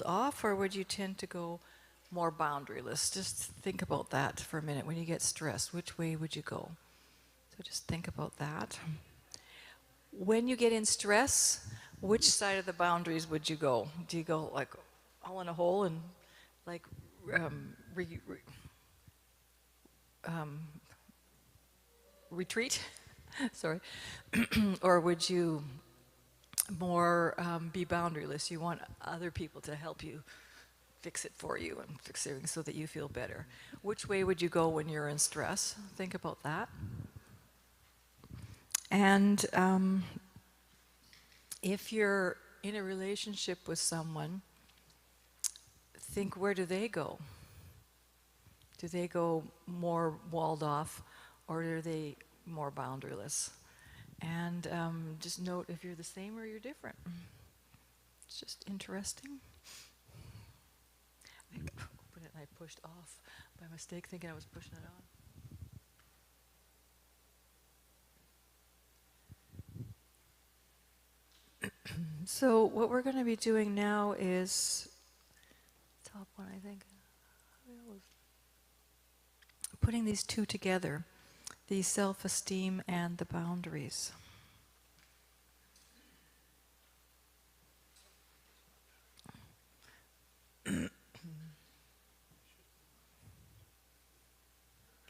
off, or would you tend to go more boundaryless? Just think about that for a minute. When you get stressed, which way would you go? So just think about that. When you get in stress, which side of the boundaries would you go? Do you go like all in a hole and like retreat? Sorry. Or would you more be boundaryless? You want other people to help you fix it for you and fix everything so that you feel better. Which way would you go when you're in stress? Think about that. And if you're in a relationship with someone, think, where do they go? Do they go more walled off, or are they more boundaryless? And just note if you're the same or you're different. It's just interesting. I opened it and I pushed off by mistake, thinking I was pushing it on. So what we're going to be doing now is, top one I think, putting these two together, the self-esteem and the boundaries.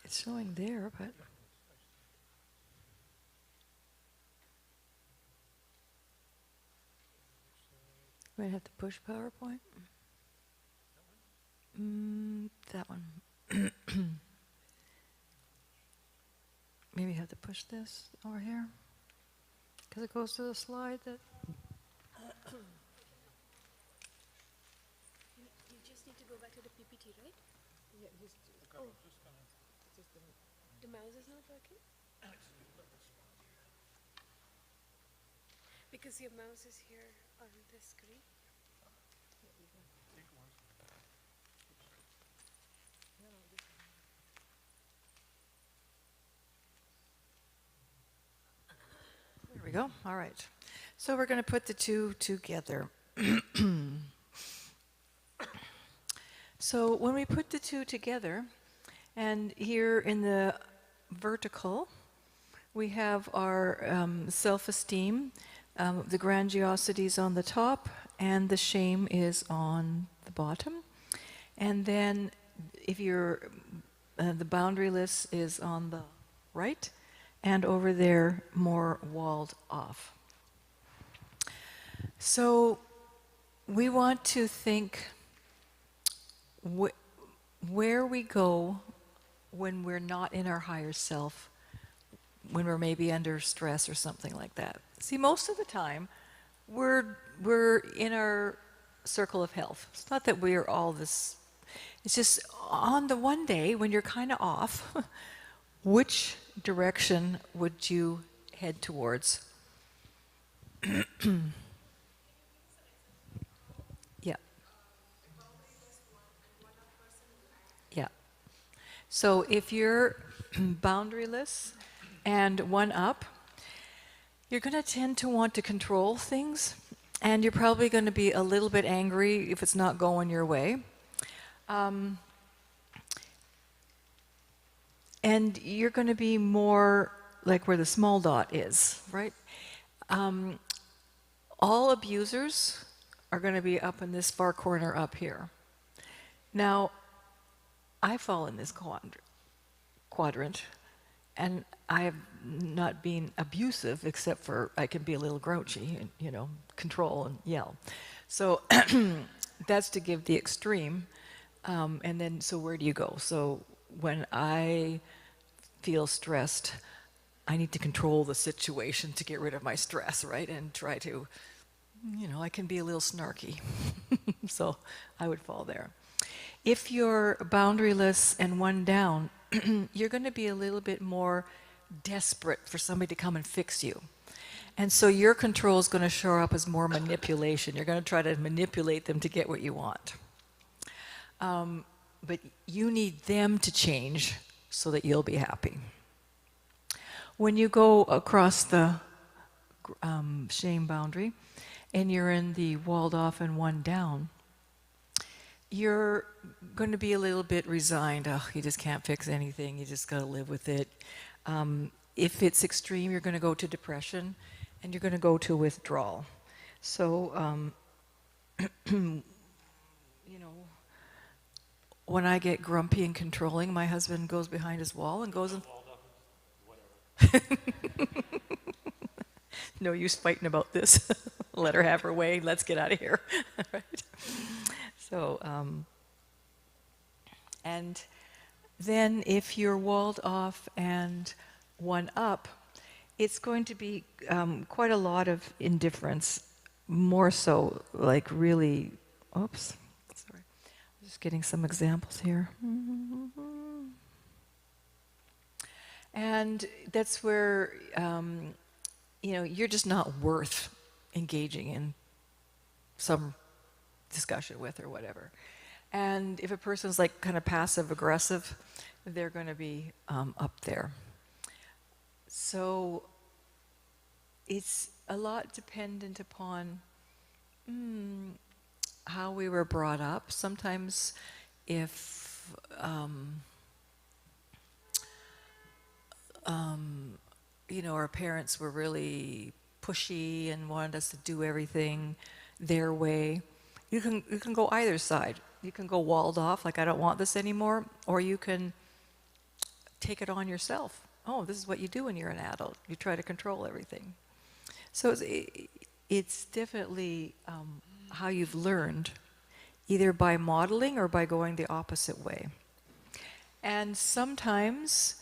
It's showing there, but you might have to push PowerPoint. That one. Maybe have to push this over here, because it goes to the slide that. You just need to go back to the PPT, right? Yeah, The mouse is not working? Because your mouse is here on the screen. There we go. All right. So we're going to put the two together. So when we put the two together, and here in the vertical, we have our self-esteem, the grandiosity is on the top, and the shame is on the bottom. And then if you're, the boundaryless is on the right, and over there, more walled off. So we want to think where we go when we're not in our higher self, when we're maybe under stress or something like that. See, most of the time, we're in our circle of health. It's not that we're all this, it's just on the one day when you're kind of off, which direction would you head towards? Yeah. Yeah. So if you're boundaryless and one up, you're going to tend to want to control things, and you're probably going to be a little bit angry if it's not going your way. And you're going to be more like where the small dot is, right? All abusers are going to be up in this far corner up here. Now, I fall in this quadrant, and I have not been abusive, except for I can be a little grouchy and, control and yell. So that's to give the extreme. And then, so where do you go? So when I feel stressed, I need to control the situation to get rid of my stress, right? And try to, I can be a little snarky. So I would fall there. If you're boundaryless and one down, you're going to be a little bit more desperate for somebody to come and fix you. And so your control is going to show up as more manipulation. You're going to try to manipulate them to get what you want. But you need them to change so that you'll be happy. When you go across the shame boundary and you're in the walled off and one down, you're going to be a little bit resigned. Oh, you just can't fix anything. You just got to live with it. If it's extreme, you're going to go to depression, and you're going to go to withdrawal. So, you know, when I get grumpy and controlling, my husband goes behind his wall and goes and no use fighting about this. Let her have her way. Let's get out of here. Right? So, and then if you're walled off and one up, it's going to be quite a lot of indifference, more so like really, oops, sorry. I'm just getting some examples here. And that's where, you're just not worth engaging in some discussion with or whatever. And if a person's like kind of passive aggressive, they're going to be up there. So it's a lot dependent upon how we were brought up. Sometimes if our parents were really pushy and wanted us to do everything their way, you can go either side. You can go walled off, like I don't want this anymore, or you can take it on yourself. Oh, this is what you do when you're an adult. You try to control everything. So it's definitely how you've learned, either by modeling or by going the opposite way. And sometimes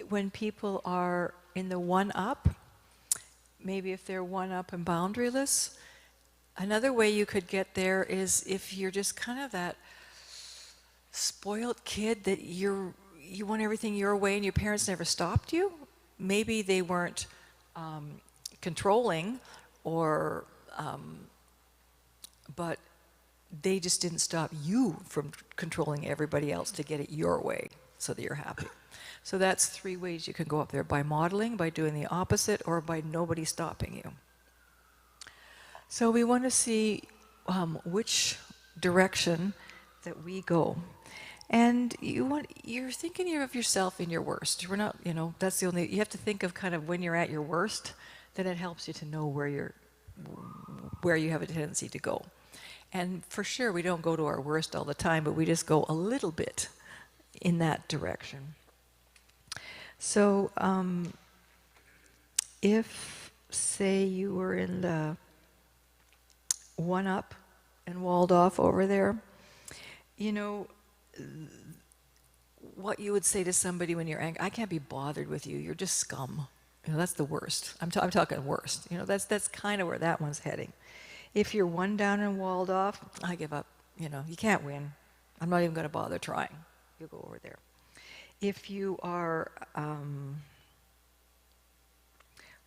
when people are in the one-up, maybe if they're one-up and boundaryless, another way you could get there is if you're just kind of that spoiled kid that you want everything your way and your parents never stopped you. Maybe they weren't controlling but they just didn't stop you from controlling everybody else to get it your way so that you're happy. So that's 3 ways you can go up there: by modeling, by doing the opposite, or by nobody stopping you. So we want to see which direction that we go. And you're thinking of yourself in your worst. We're not, that's the only, you have to think of kind of when you're at your worst, then it helps you to know where you have a tendency to go. And for sure, we don't go to our worst all the time, but we just go a little bit in that direction. So if, say, you were in the one-up and walled off over there, what you would say to somebody when you're angry: I can't be bothered with you. You're just scum. That's the worst. I'm talking worst. That's kind of where that one's heading. If you're one down and walled off, I give up. You can't win. I'm not even going to bother trying. You go over there. If you are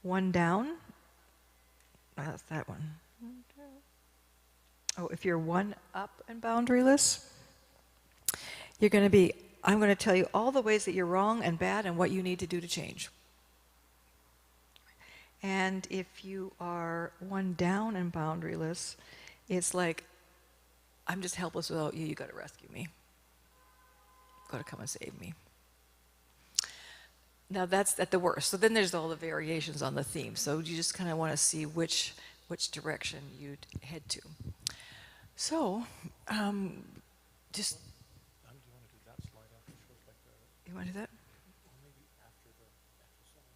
one down, that's that one. Oh, if you're one up and boundaryless, you're going to be, I'm going to tell you all the ways that you're wrong and bad and what you need to do to change. And if you are one down and boundaryless, it's like, I'm just helpless without you. You got to rescue me. Got to come and save me. Now that's at the worst. So then there's all the variations on the theme. So you just kind of want to see which direction you'd head to. So just. Do you want to do that slide after it shows like the? You want to do that? Or maybe after the exercise.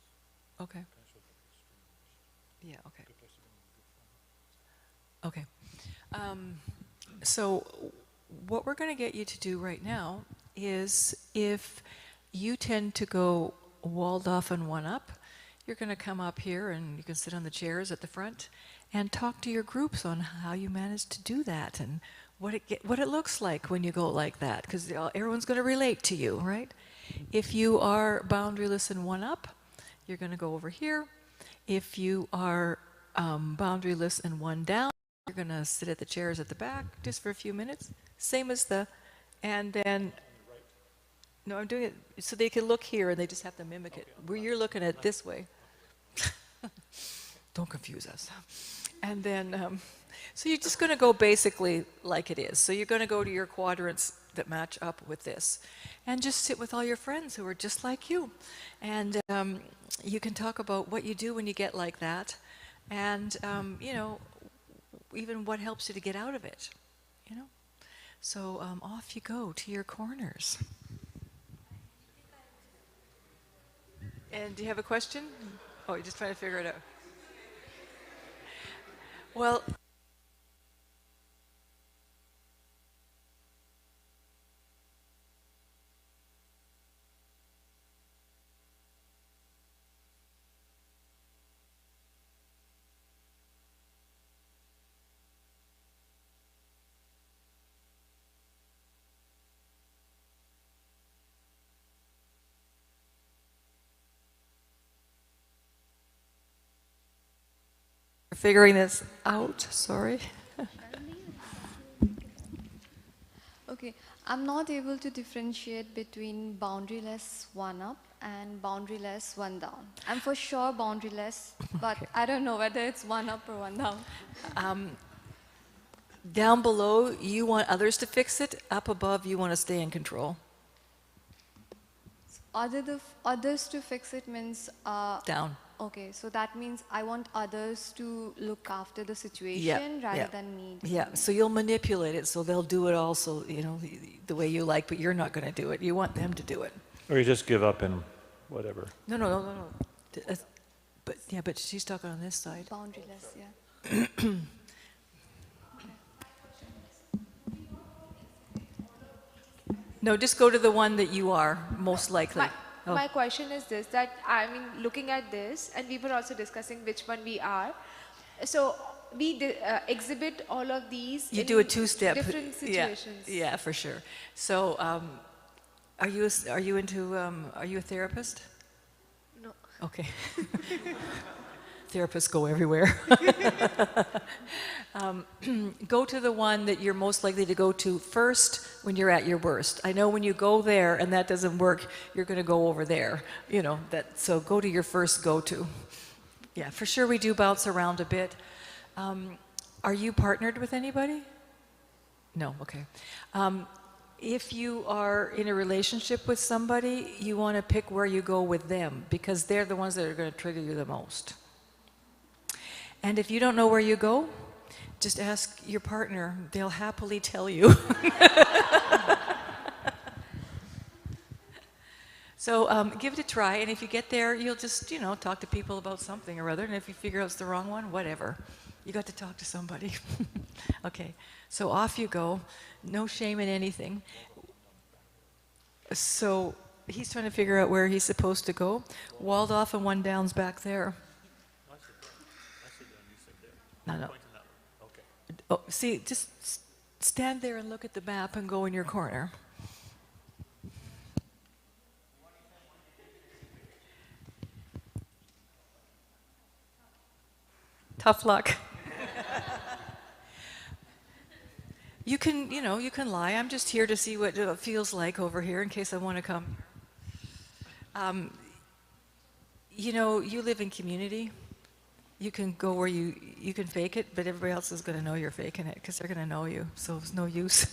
Okay. Kind of shows like the extreme. Yeah. Okay. Good place to go. Good fun. Okay. So what we're going to get you to do right now is, if you tend to go walled off and one up, you're going to come up here and you can sit on the chairs at the front and talk to your groups on how you managed to do that and what it looks like when you go like that, because everyone's going to relate to you, right? If you are boundaryless and one up, you're going to go over here. If you are boundaryless and one down, you're going to sit at the chairs at the back just for a few minutes. Same as and then, no, I'm doing it so they can look here and they just have to mimic it. Where you're looking at it this way. Don't confuse us. And then So you're just going to go basically like it is. So you're going to go to your quadrants that match up with this, and just sit with all your friends who are just like you, and you can talk about what you do when you get like that, and you know, even what helps you to get out of it. You know, so off you go to your corners. And do you have a question? Oh, you're just trying to figure it out. Well, figuring this out, sorry. Okay, I'm not able to differentiate between boundaryless one up and boundaryless one down. I'm for sure boundaryless, but Okay. I don't know whether it's one up or one down. Down below, you want others to fix it. Up above, you want to stay in control. Others to fix it means Down. okay, so that means I want others to look after the situation rather than me. Yeah, so you'll manipulate it, so they'll do it also, you know, the way you like, but you're not going to do it. You want them to do it. Or you just give up and whatever. No. But yeah, but she's talking on this side. Boundaryless, yeah. No, just go to the one that you are most likely. Oh. My question is this, that I mean, looking at this, and we were also discussing which one we are. So we exhibit all of these You in do a two-step. different situations. Yeah, for sure. So, are you a therapist? No. Okay. Therapists go everywhere. Go to the one that you're most likely to go to first when you're at your worst. I know when you go there and that doesn't work, you're going to go over there. You know that. So go to your first go-to. Yeah, for sure we do bounce around a bit. Are you partnered with anybody? No. Okay. If you are in a relationship with somebody, you want to pick where you go with them because they're the ones that are going to trigger you the most. And if you don't know where you go, just ask your partner. They'll happily tell you. So give it a try, and if you get there, you'll just, you know, talk to people about something or other, and if you figure out it's the wrong one, whatever. You got to talk to somebody. Okay, so off you go. No shame in anything. So he's trying to figure out where he's supposed to go. Walled off and one down's back there. No. Oh, see, just stand there and look at the map and go in your corner. Tough luck. You can, you know, you can lie. I'm just here to see what it feels like over here in case I want to come. You know, you live in community. You can go where you can fake it, but everybody else is going to know you're faking it because they're going to know you, so it's no use.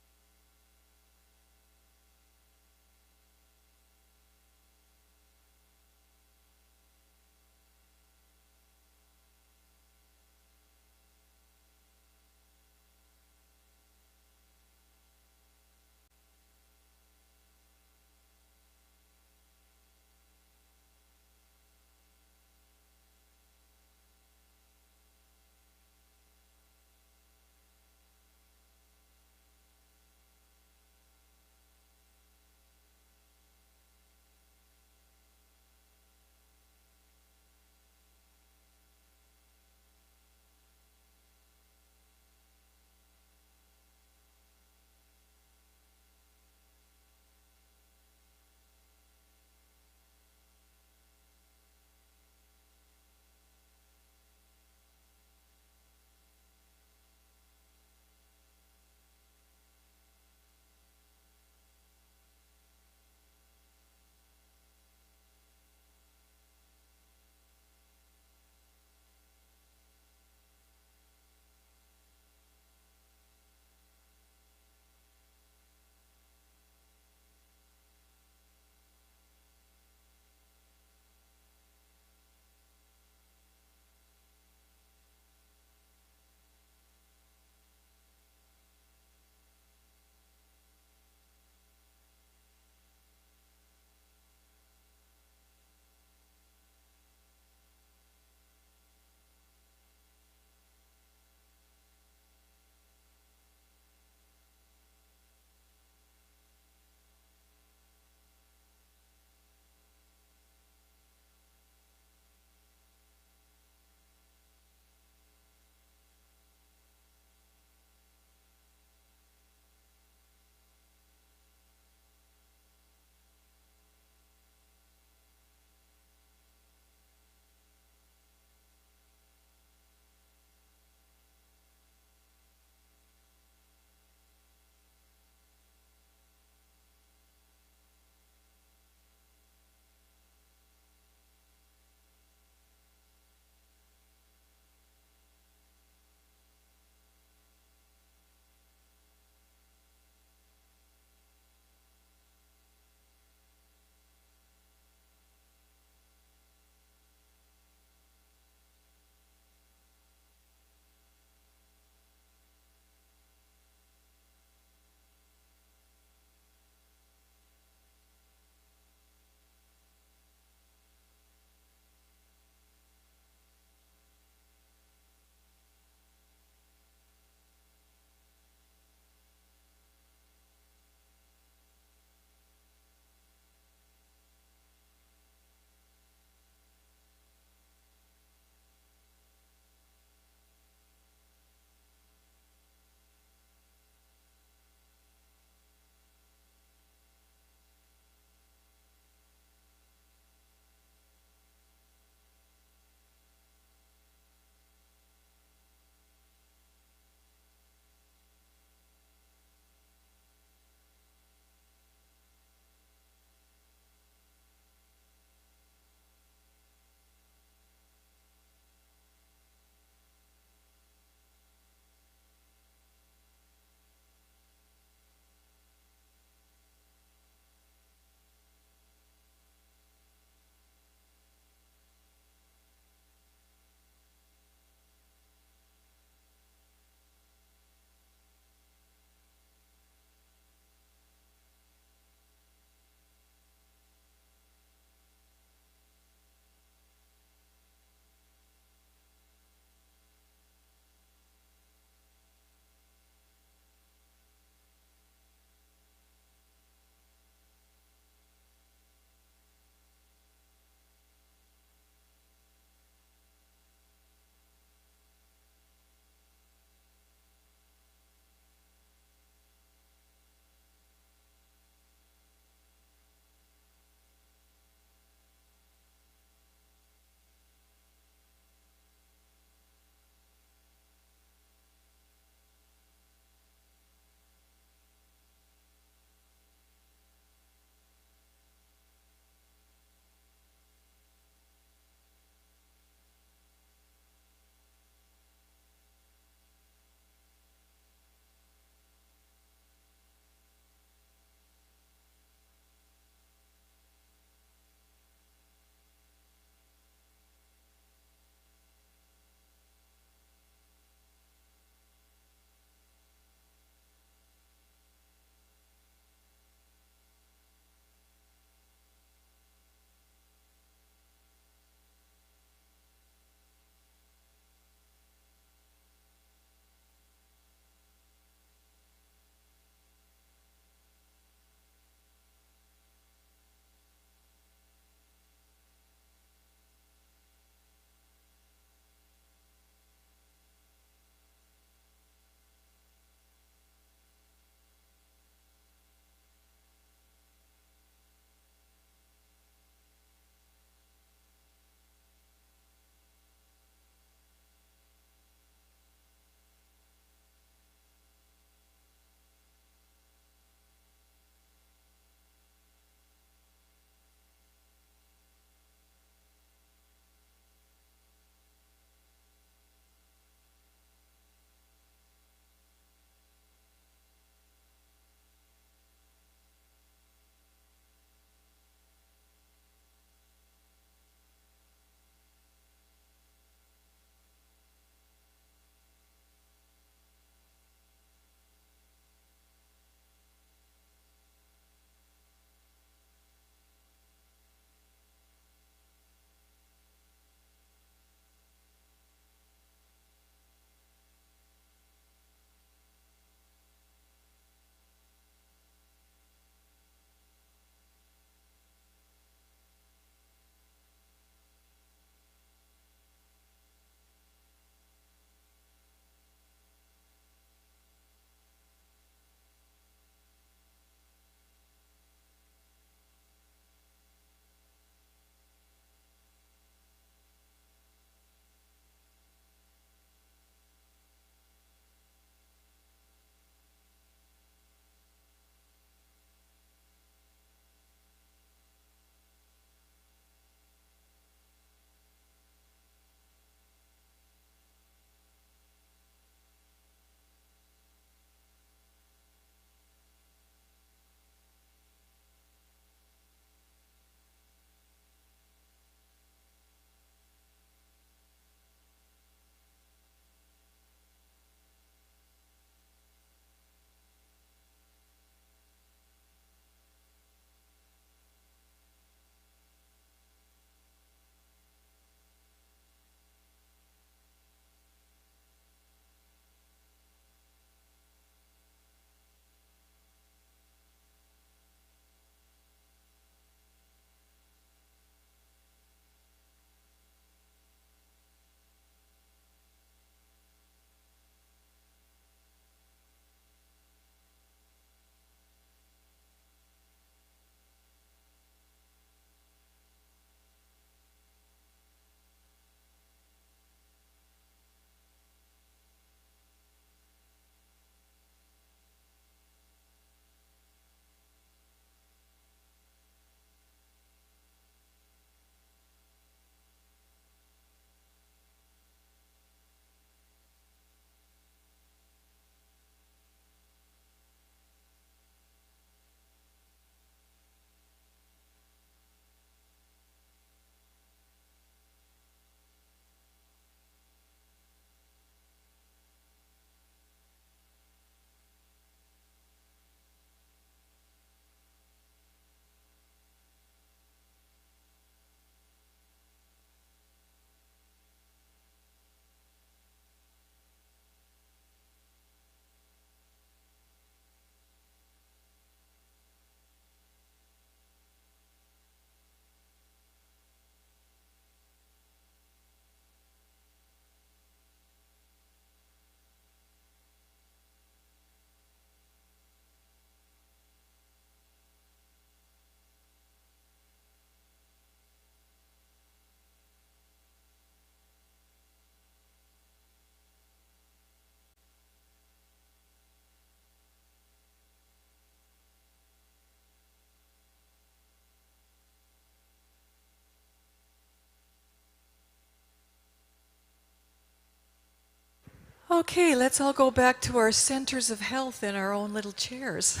Okay, let's all go back to our centers of health in our own little chairs.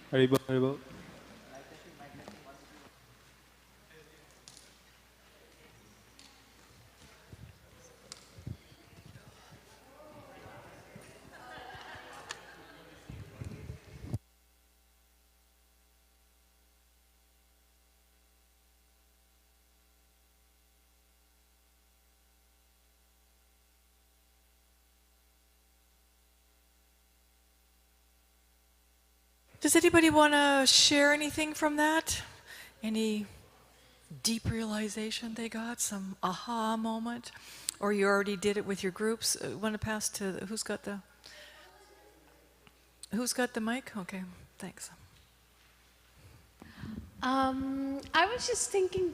Haribo, Haribo. Does anybody want to share anything from that? Any deep realization they got? Some aha moment? Or you already did it with your groups? Want to pass to who's got the mic? Okay, thanks. I was just thinking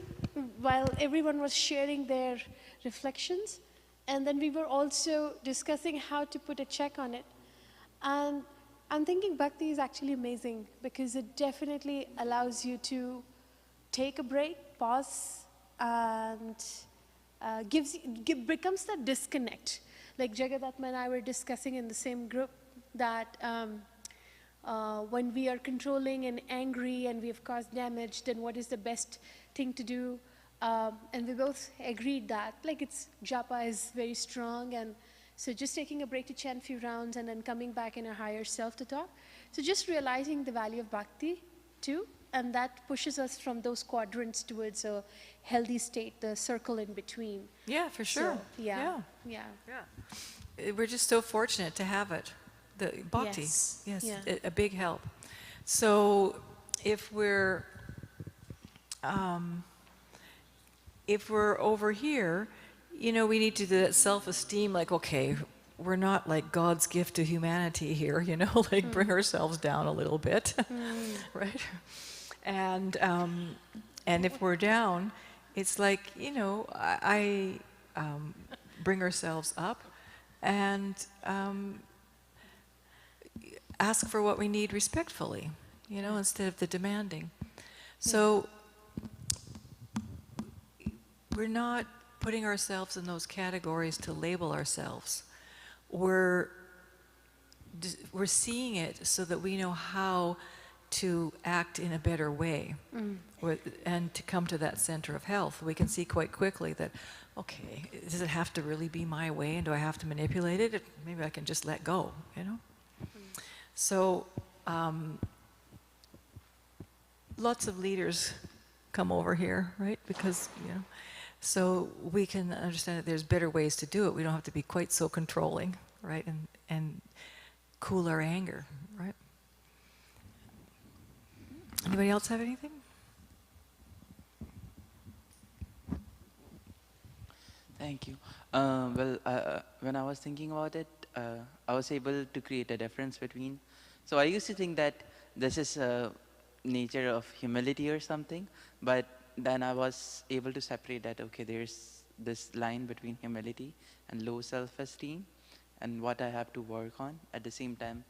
while everyone was sharing their reflections, and then we were also discussing how to put a check on it. And I'm thinking Bhakti is actually amazing because it definitely allows you to take a break, pause, and becomes that disconnect. Like Jagadatma and I were discussing in the same group that when we are controlling and angry and we have caused damage, then what is the best thing to do? And we both agreed that like japa is very strong, and so just taking a break to chant a few rounds and then coming back in our higher self to talk. So just realizing the value of bhakti too, and that pushes us from those quadrants towards a healthy state, the circle in between. Yeah, for sure. So, yeah. We're just so fortunate to have it. The bhakti, Yes. yes, Yeah. a big help. So if we're over here, you know, we need to do that self-esteem, like, okay, we're not like God's gift to humanity here, you know, like bring ourselves down a little bit, right? And if we're down, it's like, you know, I bring ourselves up and ask for what we need respectfully, you know, instead of the demanding. So we're not putting ourselves in those categories to label ourselves. We're seeing it so that we know how to act in a better way and to come to that center of health. We can see quite quickly that, okay, does it have to really be my way, and do I have to manipulate it? Maybe I can just let go, you know? So lots of leaders come over here, right? Because, you know, so we can understand that there's better ways to do it. We don't have to be quite so controlling, right? And cool our anger, right? Anybody else have anything? Thank you. When I was thinking about it, I was able to create a difference between. So I used to think that this is a nature of humility or something, but then I was able to separate that, okay, there's this line between humility and low self-esteem and what I have to work on. At the same time,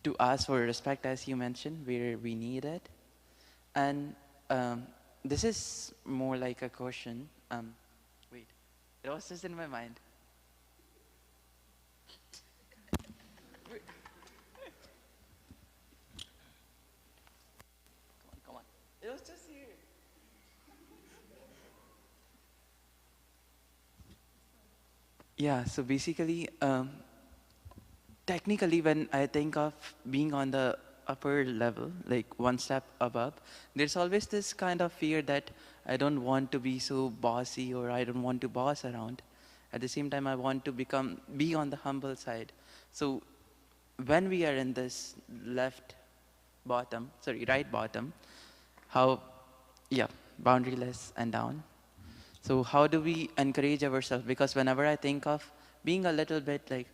to ask for respect, as you mentioned, where we need it. And this is more like a question. Wait, it was just in my mind. Come on. It was just here. Yeah, so basically, technically, when I think of being on the upper level, like one step above, there's always this kind of fear that I don't want to be so bossy, or I don't want to boss around. At the same time, I want to be on the humble side. So when we are in this right bottom, boundaryless and down. So how do we encourage ourselves? Because whenever I think of being a little bit like,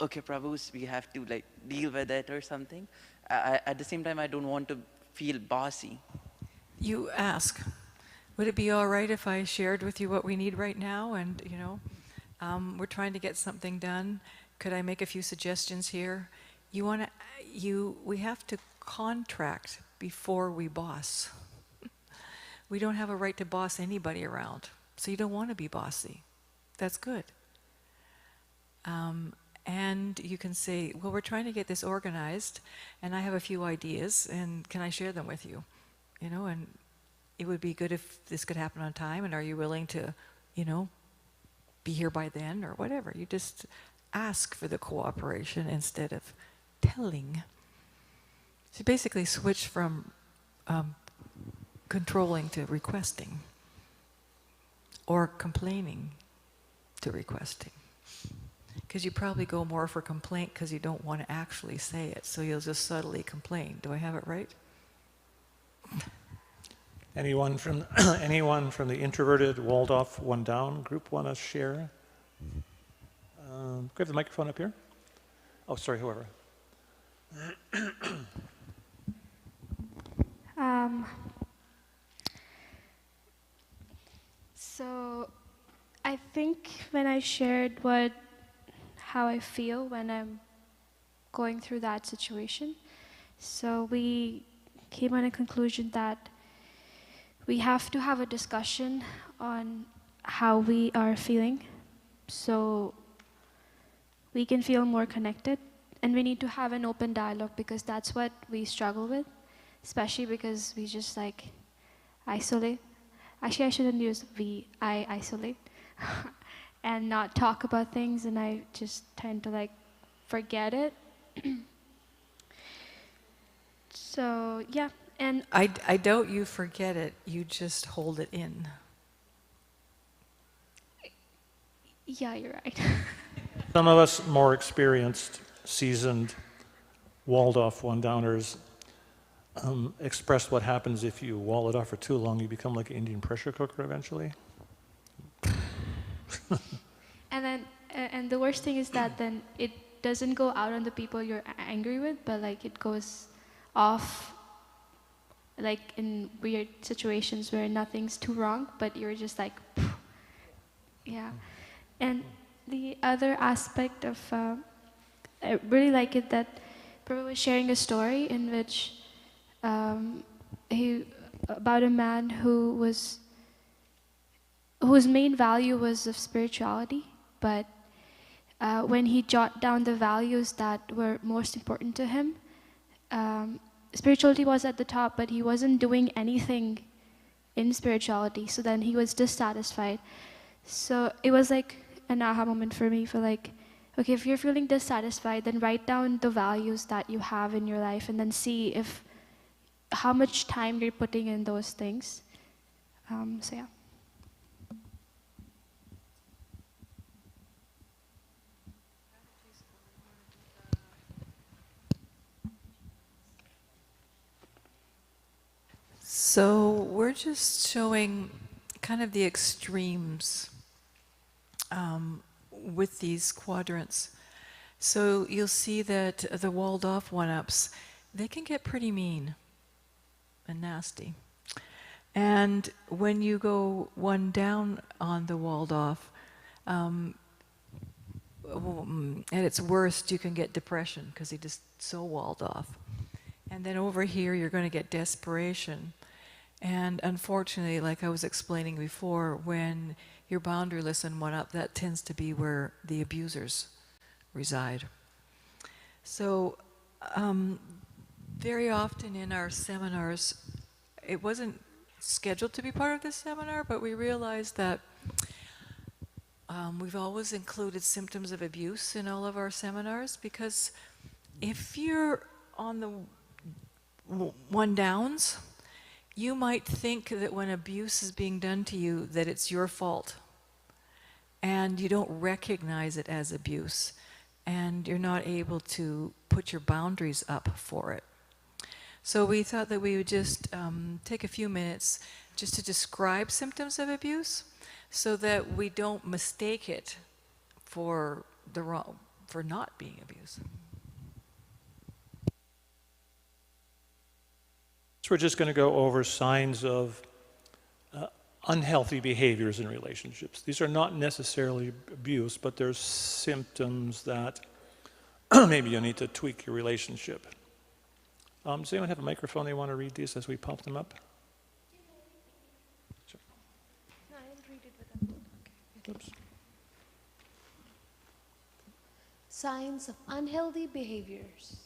okay, Prabhus, we have to like deal with it or something, at the same time, I don't want to feel bossy. You ask, would it be all right if I shared with you what we need right now? And, you know, We're trying to get something done. Could I make a few suggestions here? We have to contract before we boss. We don't have a right to boss anybody around, so you don't want to be bossy. That's good. And you can say, well, we're trying to get this organized, and I have a few ideas, and can I share them with you? You know, and it would be good if this could happen on time, and are you willing to, you know, be here by then, or whatever. You just ask for the cooperation instead of telling. So basically switch from controlling to requesting, or complaining to requesting. Because you probably go more for complaint because you don't want to actually say it, so you'll just subtly complain. Do I have it right? Anyone from the introverted, walled-off, one-down group want to share? Grab the microphone up here. Oh, sorry, whoever. So I think when I shared how I feel when I'm going through that situation, so we came on a conclusion that we have to have a discussion on how we are feeling so we can feel more connected, and we need to have an open dialogue because that's what we struggle with, especially because we just like isolate. Actually, I shouldn't use we, I isolate and not talk about things, and I just tend to like forget it. So yeah, and I doubt you forget it, you just hold it in. yeah, you're right. Some of us more experienced, seasoned, walled-off one-downers expressed what happens if you wall it off for too long. You become like an Indian pressure cooker eventually. And then, and the worst thing is that then it doesn't go out on the people you're angry with, but like it goes off like in weird situations where nothing's too wrong, but you're just like, yeah. And the other aspect of, I really like it that Prabhu was sharing a story in which about a man whose main value was of spirituality, but when he jot down the values that were most important to him, spirituality was at the top, but he wasn't doing anything in spirituality, so then he was dissatisfied. So it was like an aha moment for me for like, okay, if you're feeling dissatisfied, then write down the values that you have in your life and then see how much time you're putting in those things. So yeah. So we're just showing kind of the extremes with these quadrants. So you'll see that the walled-off one-ups, they can get pretty mean and nasty. And when you go one down on the walled-off, at its worst, you can get depression because you're just so walled off. And then over here, you're going to get desperation. And unfortunately, like I was explaining before, when you're boundaryless and one up, that tends to be where the abusers reside. So very often in our seminars, it wasn't scheduled to be part of this seminar, but we realized that we've always included symptoms of abuse in all of our seminars, because if you're on the one downs, you might think that when abuse is being done to you that it's your fault, and you don't recognize it as abuse, and you're not able to put your boundaries up for it. So we thought that we would just take a few minutes just to describe symptoms of abuse so that we don't mistake it for not being abuse. So we're just going to go over signs of unhealthy behaviors in relationships. These are not necessarily abuse, but there's symptoms that maybe you need to tweak your relationship. Does anyone have a microphone they want to read these as we pop them up? Sure. No, I'll read it without. Oops. Signs of unhealthy behaviors.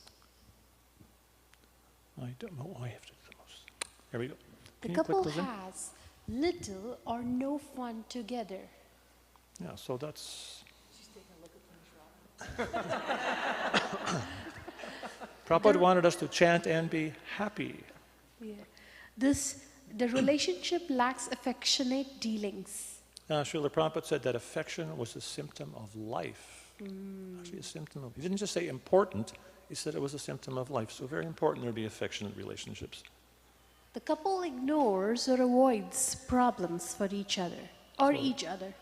I don't know why I have to do the most. Here we go. The Can you click couple those in? has little or no fun together. Yeah, so that's... Prabhupada wanted us to chant and be happy. Yeah. The relationship lacks affectionate dealings. Srila Prabhupada said that affection was a symptom of life. Actually a symptom of... He didn't just say important, he said it was a symptom of life. So very important there be affectionate relationships. The couple ignores or avoids problems for each other or each other.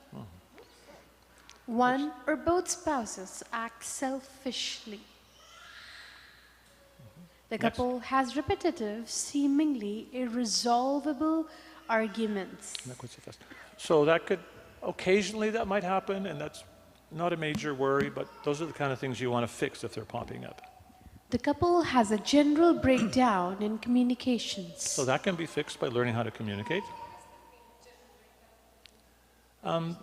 One or both spouses act selfishly. The Next. couple has repetitive, seemingly irresolvable arguments. Not quite so fast. So that could, occasionally that might happen, and that's not a major worry, but those are the kind of things you want to fix if they're popping up. The couple has a general breakdown in communications. So that can be fixed by learning how to communicate. And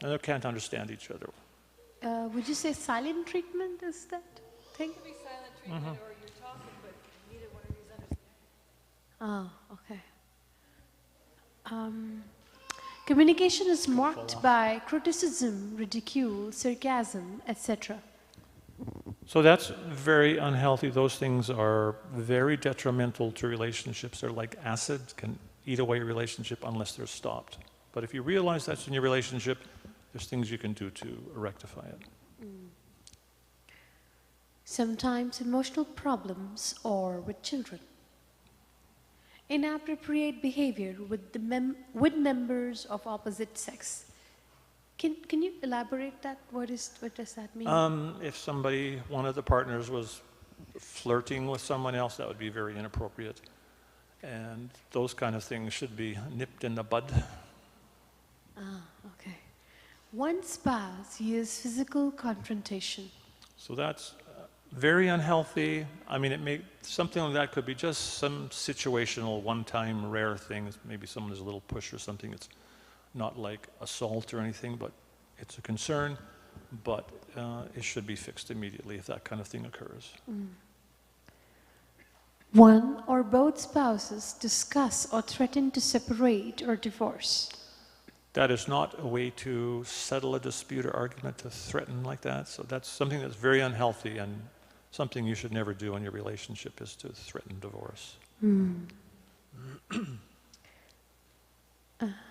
they can't understand each other. Would you say silent treatment is that thing? It could be silent treatment or you're talking, but neither one of you's understanding. Oh, okay. Communication is marked by criticism, ridicule, sarcasm, etc. So that's very unhealthy. Those things are very detrimental to relationships. They're like acid, can eat away a relationship unless they're stopped. But if you realize that's in your relationship, there's things you can do to rectify it. Sometimes emotional problems or with children. Inappropriate behavior with members of opposite sex. Can you elaborate that? What does that mean? If somebody, one of the partners was flirting with someone else, that would be very inappropriate. And those kind of things should be nipped in the bud. Okay. One spouse uses physical confrontation. So that's very unhealthy. I mean, something like that could be just some situational, one-time, rare thing. Maybe someone is a little push or something. It's not like assault or anything, but it's a concern. But it should be fixed immediately if that kind of thing occurs. One or both spouses discuss or threaten to separate or divorce. That is not a way to settle a dispute or argument, to threaten like that. So that's something that's very unhealthy, and something you should never do in your relationship is to threaten divorce.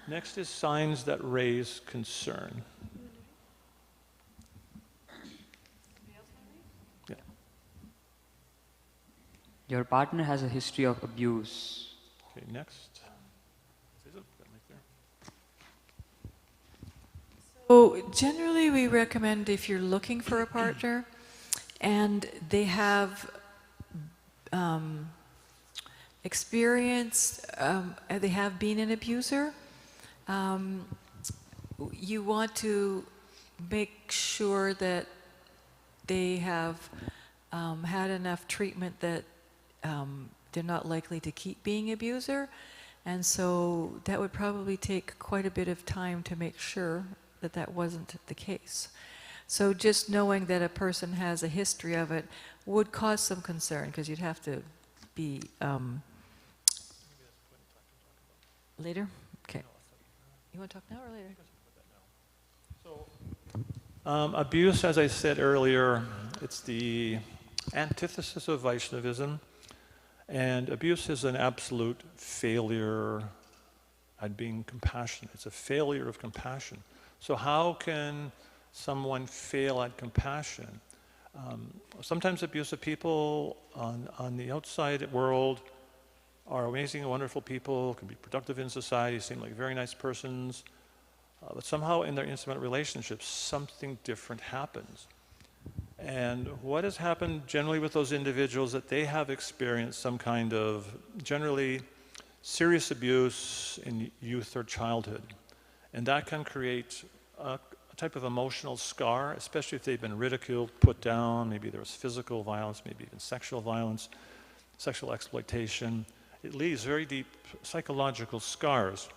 Next is signs that raise concern. Yeah. Your partner has a history of abuse. Okay, next. So generally we recommend if you're looking for a partner and they have experienced, they have been an abuser, you want to make sure that they have had enough treatment that they're not likely to keep being abuser. And so that would probably take quite a bit of time to make sure that that wasn't the case. So just knowing that a person has a history of it would cause some concern, because you'd have to be... later? Okay. You want to talk now or later? Abuse, as I said earlier, it's the antithesis of Vaishnavism. And abuse is an absolute failure at being compassionate. It's a failure of compassion. So how can someone fail at compassion? Sometimes abusive people on the outside world are amazing and wonderful people, can be productive in society, seem like very nice persons, but somehow in their intimate relationships, something different happens. And what has happened generally with those individuals that they have experienced some kind of, generally serious abuse in youth or childhood. And that can create a type of emotional scar, especially if they've been ridiculed, put down, maybe there was physical violence, maybe even sexual violence, sexual exploitation. It leaves very deep psychological scars.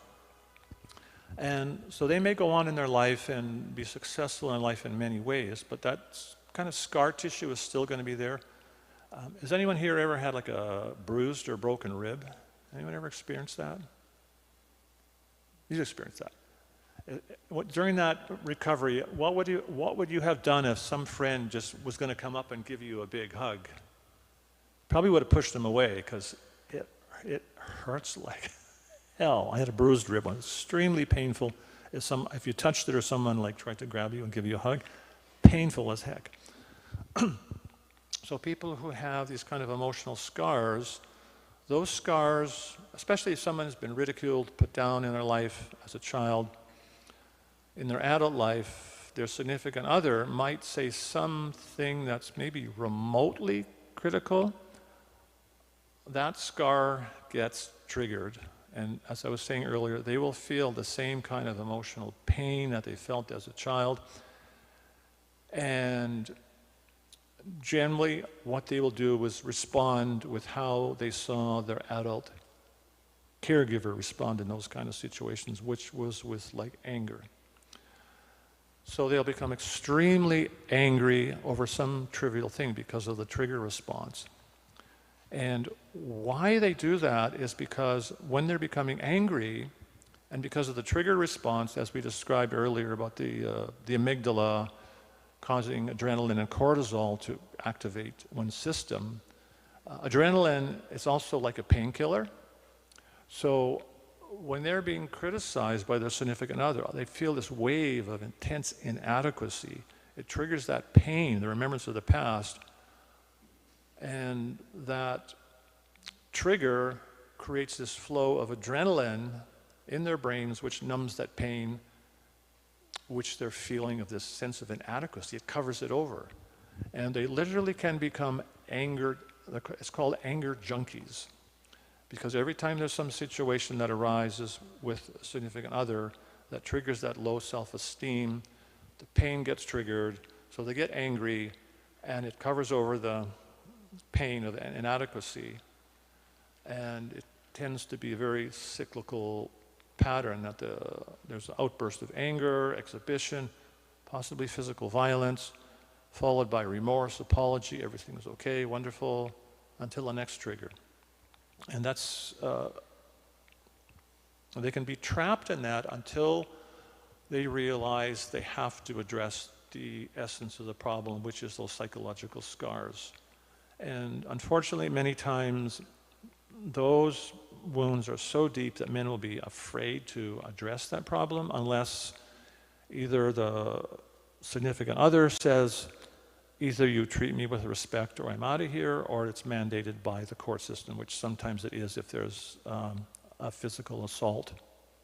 And so they may go on in their life and be successful in life in many ways, but that kind of scar tissue is still going to be there. Has anyone here ever had like a bruised or broken rib? Anyone ever experienced that? You've experienced that. During that recovery, what would you have done if some friend just was going to come up and give you a big hug? Probably would have pushed them away because it hurts like hell. I had a bruised rib, one extremely painful. If you touched it or someone like tried to grab you and give you a hug, painful as heck. So people who have these kind of emotional scars, those scars, especially if someone has been ridiculed, put down in their life as a child, in their adult life, their significant other might say something that's maybe remotely critical. That scar gets triggered. And as I was saying earlier, they will feel the same kind of emotional pain that they felt as a child. And generally, what they will do is respond with how they saw their adult caregiver respond in those kind of situations, which was with like anger. So they'll become extremely angry over some trivial thing because of the trigger response. And why they do that is because when they're becoming angry, and because of the trigger response, as we described earlier about the amygdala causing adrenaline and cortisol to activate one system, adrenaline is also like a painkiller. So when they're being criticized by their significant other, they feel this wave of intense inadequacy. It triggers that pain, the remembrance of the past, and that trigger creates this flow of adrenaline in their brains, which numbs that pain, which they're feeling of this sense of inadequacy. It covers it over. And they literally can become anger, it's called anger junkies. Because every time there's some situation that arises with a significant other that triggers that low self-esteem, the pain gets triggered, so they get angry, and it covers over the pain of the inadequacy. And it tends to be a very cyclical pattern that there's an outburst of anger, exhibition, possibly physical violence, followed by remorse, apology, everything's okay, wonderful, until the next trigger. And that's, they can be trapped in that until they realize they have to address the essence of the problem, which is those psychological scars. And unfortunately, many times, those wounds are so deep that men will be afraid to address that problem unless either the significant other says, either you treat me with respect or I'm out of here, or it's mandated by the court system, which sometimes it is if there's a physical assault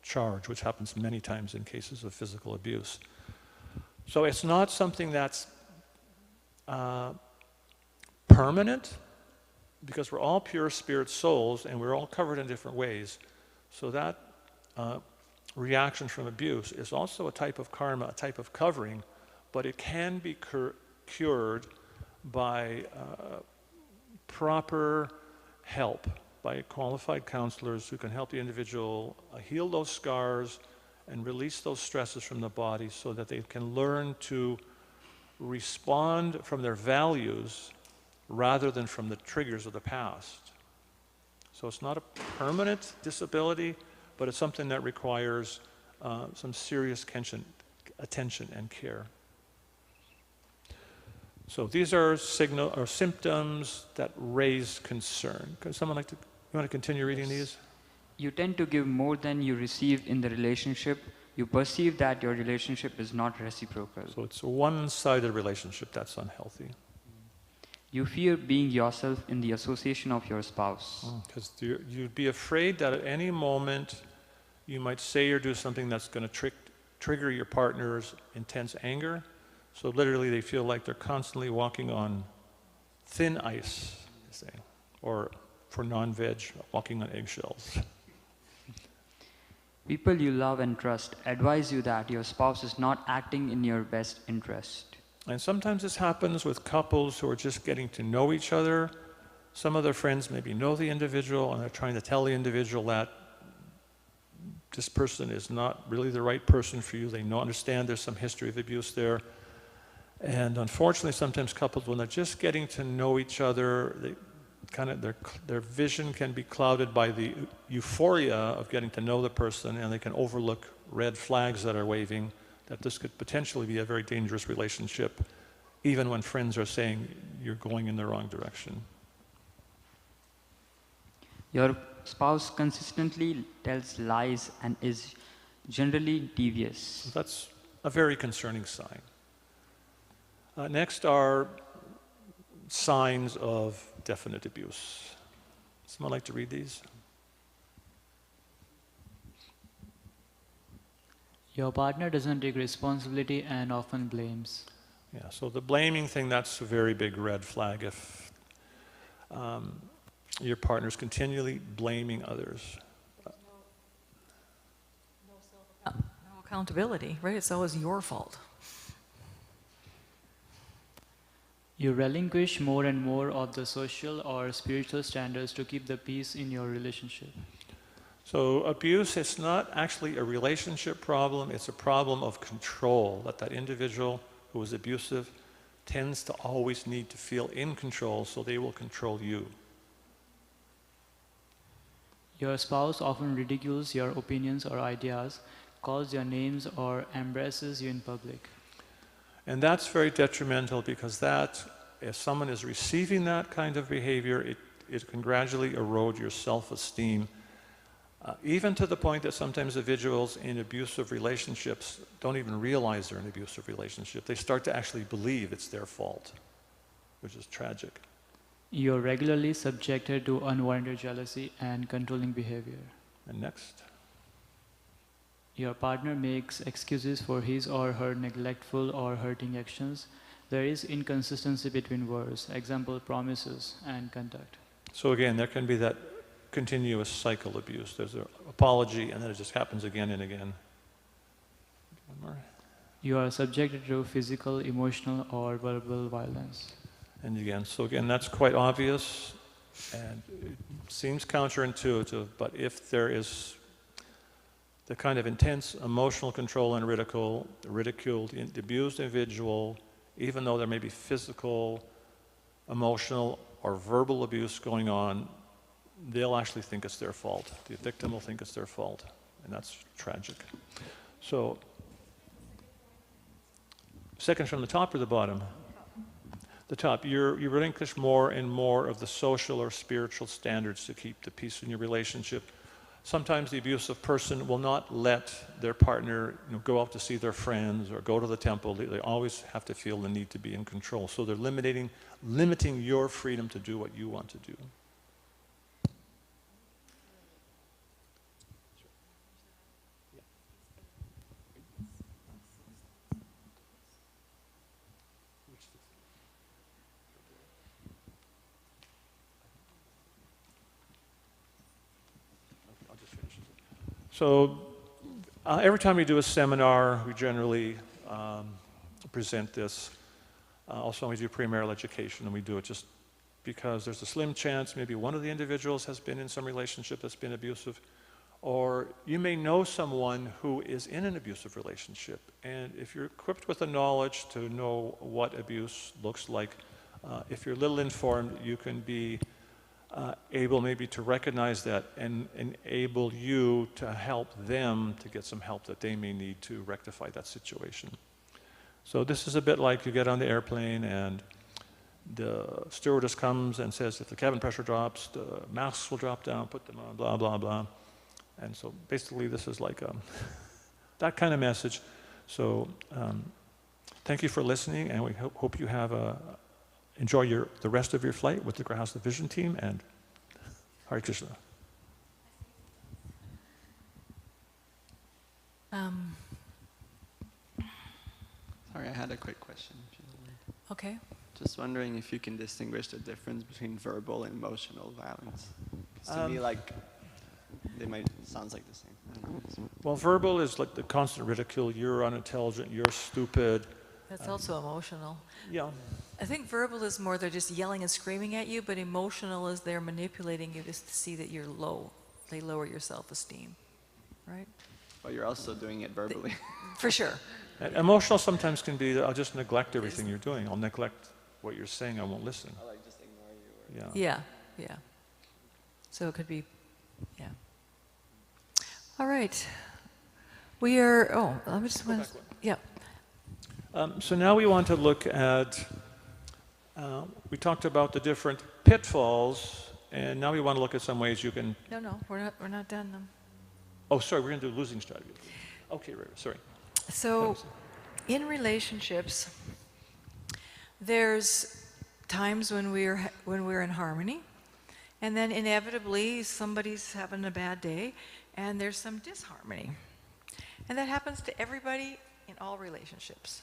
charge, which happens many times in cases of physical abuse. So it's not something that's permanent, because we're all pure spirit souls and we're all covered in different ways. So that reaction from abuse is also a type of karma, a type of covering, but it can be cured by proper help, by qualified counselors who can help the individual heal those scars and release those stresses from the body so that they can learn to respond from their values rather than from the triggers of the past. So it's not a permanent disability, but it's something that requires some serious attention and care. So these are symptoms that raise concern. Could someone like to, you want to continue reading these? You tend to give more than you receive in the relationship. You perceive that your relationship is not reciprocal. So it's a one-sided relationship that's unhealthy. You fear being yourself in the association of your spouse. Because you'd be afraid that at any moment you might say or do something that's going to trigger your partner's intense anger. So literally they feel like they're constantly walking on thin ice, you say, or for non-veg, walking on eggshells. People you love and trust advise you that your spouse is not acting in your best interest. And sometimes this happens with couples who are just getting to know each other. Some of their friends maybe know the individual and they're trying to tell the individual that this person is not really the right person for you. They understand there's some history of abuse there. And unfortunately, sometimes couples, when they're just getting to know each other, their vision can be clouded by the euphoria of getting to know the person, and they can overlook red flags that are waving, that this could potentially be a very dangerous relationship, even when friends are saying you're going in the wrong direction. Your spouse consistently tells lies and is generally devious. So that's a very concerning sign. Next are signs of definite abuse. Someone like to read these? Your partner doesn't take responsibility and often blames. Yeah, so the blaming thing, that's a very big red flag. If your partner's continually blaming others. No accountability, right? It's always your fault. You relinquish more and more of the social or spiritual standards to keep the peace in your relationship. So abuse is not actually a relationship problem, it's a problem of control, that individual who is abusive tends to always need to feel in control, so they will control you. Your spouse often ridicules your opinions or ideas, calls your names, or embraces you in public. And that's very detrimental, because if someone is receiving that kind of behavior, it can gradually erode your self-esteem, even to the point that sometimes individuals in abusive relationships don't even realize they're in an abusive relationship. They start to actually believe it's their fault, which is tragic. You're regularly subjected to unwarranted jealousy and controlling behavior. And next. Your partner makes excuses for his or her neglectful or hurting actions. There is inconsistency between words, example, promises, and conduct. So again, there can be that continuous cycle abuse. There's an apology, and then it just happens again and again. One more. You are subjected to physical, emotional, or verbal violence. And again, that's quite obvious, and it seems counterintuitive, but if there is the kind of intense emotional control and ridicule, the abused individual, even though there may be physical, emotional, or verbal abuse going on, they'll actually think it's their fault. The victim will think it's their fault, and that's tragic. So, second from the top or the bottom? The top. You relinquish more and more of the social or spiritual standards to keep the peace in your relationship. Sometimes the abusive person will not let their partner go out to see their friends or go to the temple. They always have to feel the need to be in control. So they're limiting your freedom to do what you want to do. So every time we do a seminar, we generally present this. Also, when we do premarital education, and we do it just because there's a slim chance maybe one of the individuals has been in some relationship that's been abusive, or you may know someone who is in an abusive relationship. And if you're equipped with the knowledge to know what abuse looks like, if you're a little informed, you can be able maybe to recognize that and enable you to help them to get some help that they may need to rectify that situation. So this is a bit like you get on the airplane and the stewardess comes and says, if the cabin pressure drops, the masks will drop down, put them on, blah, blah, blah. And so basically this is like that kind of message. So thank you for listening, and we hope you have enjoy the rest of your flight with the Grihastha Vision Team, and Hare Krishna. Sorry, I had a quick question. If you don't mind. Okay. Just wondering if you can distinguish the difference between verbal and emotional violence. 'Cause to me, like, they might sounds like the same. Well, verbal is like the constant ridicule. You're unintelligent. You're stupid. That's also emotional. Yeah. I think verbal is more they're just yelling and screaming at you, but emotional is they're manipulating you just to see that you're low. They lower your self-esteem, right? But you're also doing it verbally. For sure. And emotional sometimes can be, I'll just neglect everything you're doing. I'll neglect what you're saying. I won't listen. I'll like just ignore you. Or Yeah. Yeah, yeah. So it could be, yeah. All right. We are, let me just, yeah. So now we want to look at, we talked about the different pitfalls, and now we want to look at some ways you can... No, we're not done. Oh, sorry, we're going to do losing strategy. Okay, right, sorry. So, in relationships, there's times when we're in harmony, and then inevitably somebody's having a bad day, and there's some disharmony. And that happens to everybody in all relationships.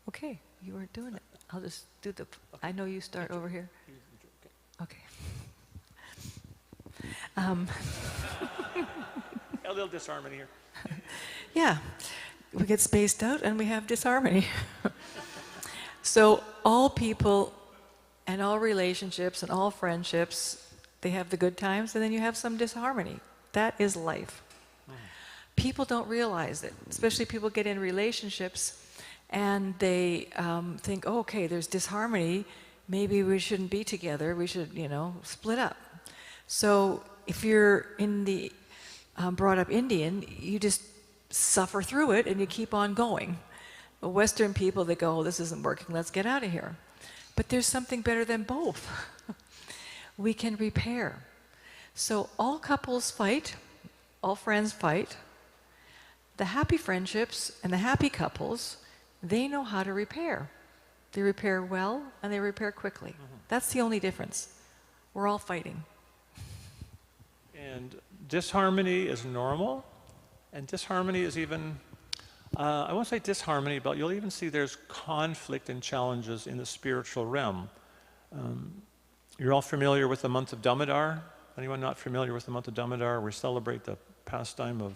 Okay, you were doing it. I'll just do the, I know you start over here. Okay. A little disharmony here. Yeah, we get spaced out and we have disharmony. So all people and all relationships and all friendships, they have the good times and then you have some disharmony. That is life. People don't realize it, especially people get in relationships and they think, oh, okay, there's disharmony, maybe we shouldn't be together, we should, split up. So if you're in the brought up Indian, you just suffer through it and you keep on going. Western people, they go, oh, this isn't working, let's get out of here. But there's something better than both. We can repair. So all couples fight, all friends fight. The happy friendships and the happy couples, they know how to repair. They repair well and they repair quickly. That's the only difference. We're all fighting. And disharmony is normal, and disharmony is even, I won't say disharmony, but you'll even see there's conflict and challenges in the spiritual realm. You're all familiar with the month of Damodar? Anyone not familiar with the month of Damodar? We celebrate the pastime of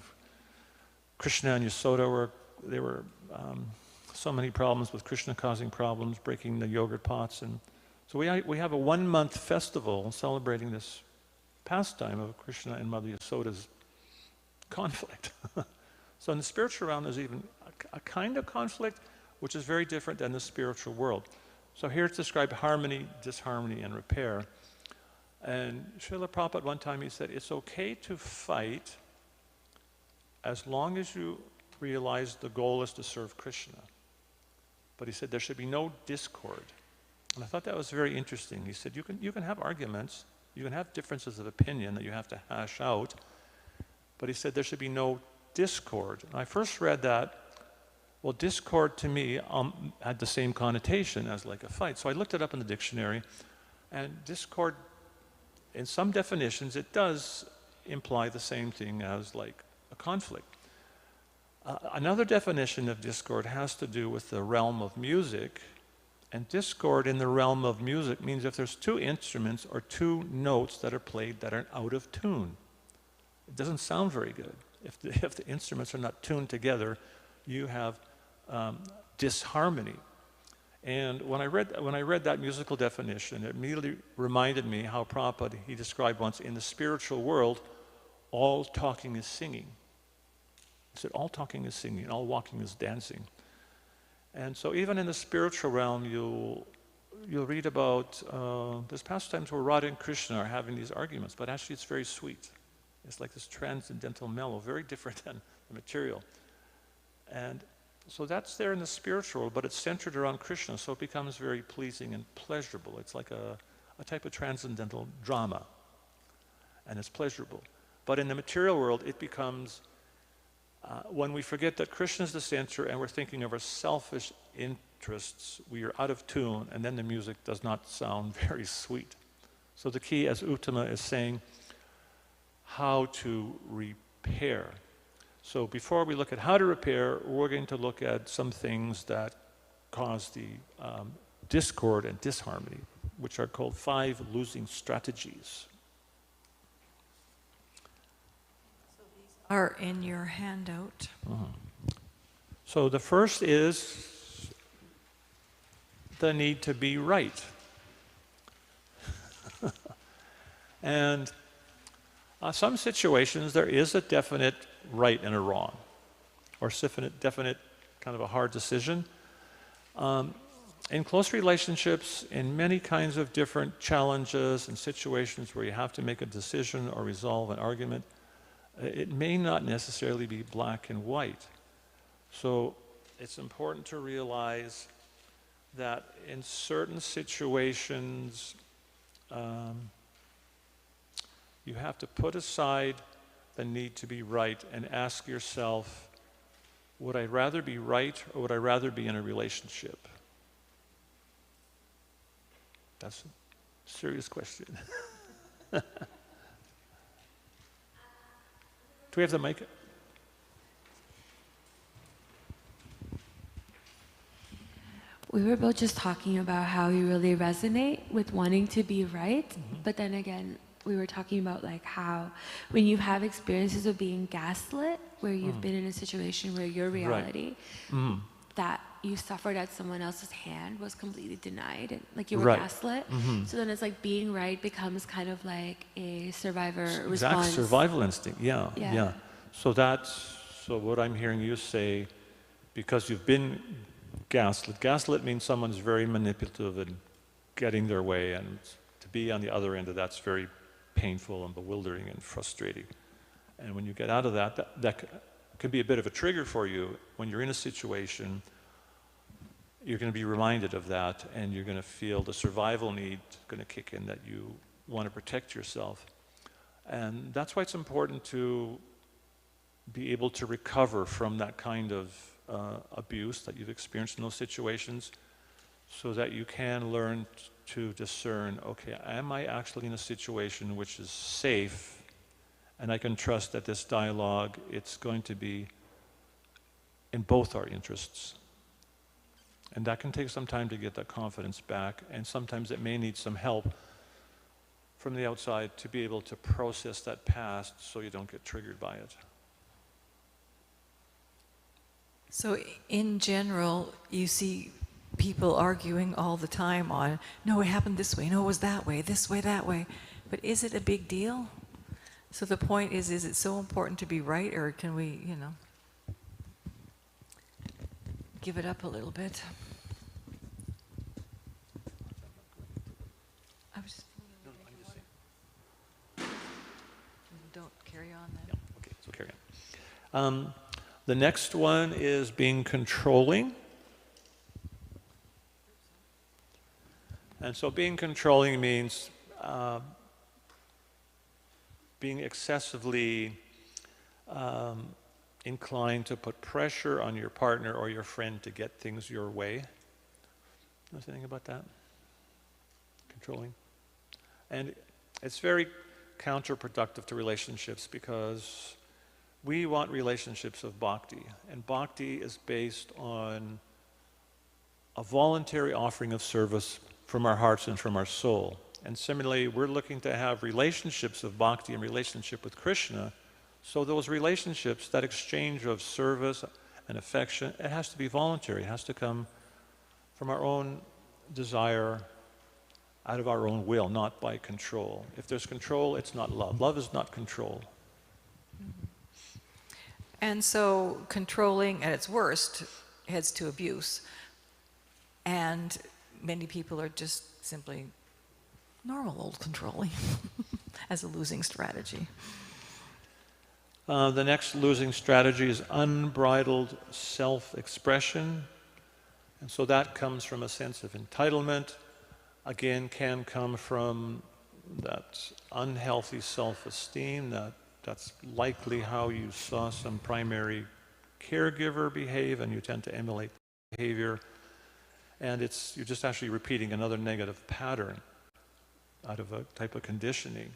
Krishna and Yasoda, where there were so many problems with Krishna causing problems, breaking the yogurt pots. And so we have a 1-month festival celebrating this pastime of Krishna and Mother Yasoda's conflict. So in the spiritual realm, there's even a kind of conflict which is very different than the spiritual world. So here it's described harmony, disharmony, and repair. And Srila Prabhupada one time he said, it's okay to fight as long as you realize the goal is to serve Krishna. But he said there should be no discord. And I thought that was very interesting. He said you can have arguments, you can have differences of opinion that you have to hash out, but he said there should be no discord. And I first read that, well, discord to me had the same connotation as like a fight. So I looked it up in the dictionary, and discord, in some definitions, it does imply the same thing as like a conflict. Another definition of discord has to do with the realm of music, and discord in the realm of music means if there's 2 instruments or 2 notes that are played that are out of tune. It doesn't sound very good. If the instruments are not tuned together, you have disharmony. And when I read that musical definition, it immediately reminded me how Prabhupada, he described once, in the spiritual world, all talking is singing. He said, all talking is singing, all walking is dancing. And so even in the spiritual realm, you'll read about, there's pastimes where Radha and Krishna are having these arguments, but actually it's very sweet. It's like this transcendental mellow, very different than the material. And so that's there in the spiritual world, but it's centered around Krishna, so it becomes very pleasing and pleasurable. It's like a type of transcendental drama, and it's pleasurable. But in the material world, it becomes, when we forget that Krishna is the center and we're thinking of our selfish interests, we are out of tune, and then the music does not sound very sweet. So the key, as Uttama is saying, how to repair. So before we look at how to repair, we're going to look at some things that cause the discord and disharmony, which are called 5 losing strategies. are in your handout. So the first is the need to be right. And some situations there is a definite right and a wrong, or definite kind of a hard decision. In close relationships, in many kinds of different challenges and situations where you have to make a decision or resolve an argument, it may not necessarily be black and white. So it's important to realize that in certain situations, you have to put aside the need to be right and ask yourself, would I rather be right or would I rather be in a relationship? That's a serious question. Do we have the mic? We were both just talking about how you really resonate with wanting to be right, but then again, we were talking about like how when you have experiences of being gaslit, where you've been in a situation where your reality that you suffered at someone else's hand was completely denied, and like you were gaslit. So then it's like being right becomes kind of like a survivor response. Survival instinct, yeah. So what I'm hearing you say, because you've been gaslit means someone's very manipulative and getting their way, and to be on the other end of that's very painful and bewildering and frustrating. And when you get out of that can be a bit of a trigger for you. When you're in a situation, you're going to be reminded of that, and you're going to feel the survival need going to kick in, that you want to protect yourself. And that's why it's important to be able to recover from that kind of abuse that you've experienced in those situations, so that you can learn to discern, okay, am I actually in a situation which is safe, and I can trust that this dialogue, it's going to be in both our interests. And that can take some time to get that confidence back, and sometimes it may need some help from the outside to be able to process that past so you don't get triggered by it. So in general, you see people arguing all the time on, no, it happened this way, no, it was that way, this way, that way. But is it a big deal? So the point is it so important to be right, or can we, give it up a little bit? I was just don't carry on then. Yeah, okay, so carry on. The next one is being controlling. And so being controlling means being excessively inclined to put pressure on your partner or your friend to get things your way. Know anything about that? Controlling. And it's very counterproductive to relationships, because we want relationships of bhakti. And bhakti is based on a voluntary offering of service from our hearts and from our soul. And similarly, we're looking to have relationships of bhakti and relationship with Krishna. So those relationships, that exchange of service and affection, it has to be voluntary. It has to come from our own desire, out of our own will, not by control. If there's control, it's not love. Love is not control. And so controlling at its worst heads to abuse. And many people are just simply normal old controlling as a losing strategy. The next losing strategy is unbridled self-expression. And so that comes from a sense of entitlement. Again, can come from that unhealthy self-esteem. That's likely how you saw some primary caregiver behave, and you tend to emulate behavior. And you're just actually repeating another negative pattern out of a type of conditioning.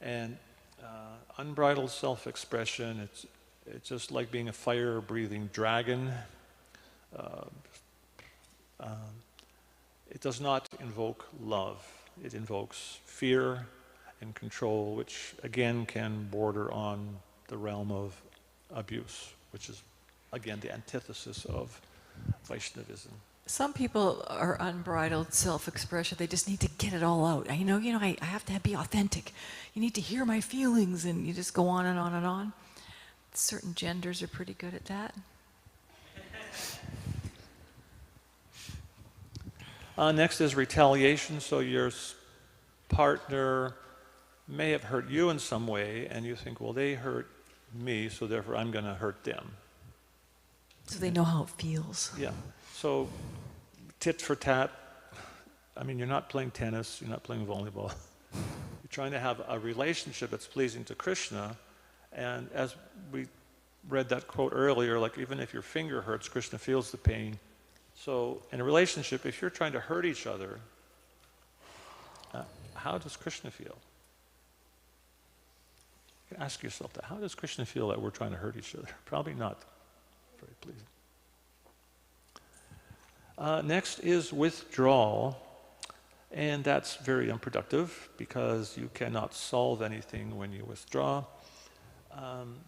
And unbridled self-expression, it's just like being a fire-breathing dragon. It does not invoke love. It invokes fear and control, which again can border on the realm of abuse, which is, again, the antithesis of Vaishnavism. Some people are unbridled self-expression. They just need to get it all out. I have to be authentic. You need to hear my feelings, and you just go on and on and on. Certain genders are pretty good at that. Next is retaliation. So your partner may have hurt you in some way, and you think, well, they hurt me, so therefore I'm going to hurt them. So they know how it feels. Yeah. So tit for tat. I mean, you're not playing tennis, you're not playing volleyball. You're trying to have a relationship that's pleasing to Krishna. And as we read that quote earlier, like even if your finger hurts, Krishna feels the pain. So in a relationship, if you're trying to hurt each other, how does Krishna feel? You can ask yourself that. How does Krishna feel that we're trying to hurt each other? Probably not very pleasing. Next is withdrawal, and that's very unproductive because you cannot solve anything when you withdraw.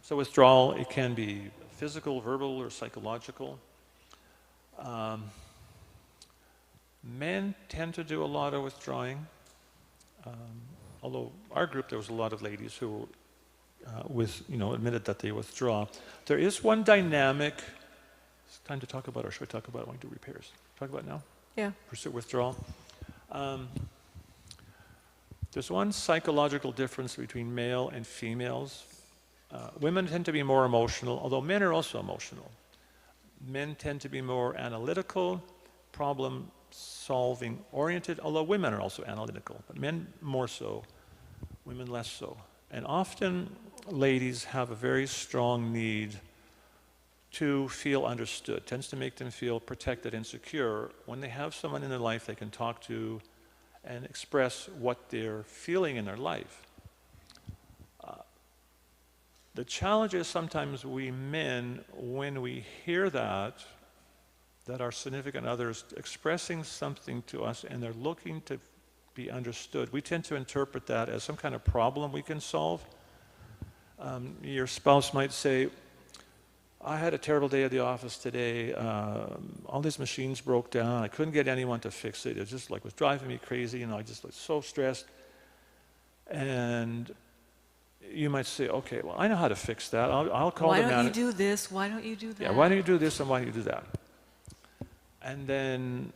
So withdrawal, it can be physical, verbal, or psychological. Men tend to do a lot of withdrawing, although our group there was a lot of ladies who admitted that they withdraw. There is one dynamic. It's time to talk about, or should we talk about it when we do repairs? Talk about it now? Yeah. Pursue withdrawal. There's one psychological difference between male and females. Women tend to be more emotional, although men are also emotional. Men tend to be more analytical, problem-solving oriented, although women are also analytical, but men more so, women less so. And often ladies have a very strong need to feel understood. Tends to make them feel protected and secure when they have someone in their life they can talk to and express what they're feeling in their life. The challenge is sometimes we men, when we hear that our significant other is expressing something to us and they're looking to be understood, we tend to interpret that as some kind of problem we can solve. Your spouse might say, I had a terrible day at the office today. All these machines broke down. I couldn't get anyone to fix it. It just was driving me crazy. I just was so stressed. And you might say, okay, well, I know how to fix that. I'll call the manager. Why don't you do this? Why don't you do that? Yeah, why don't you do this and why don't you do that? And then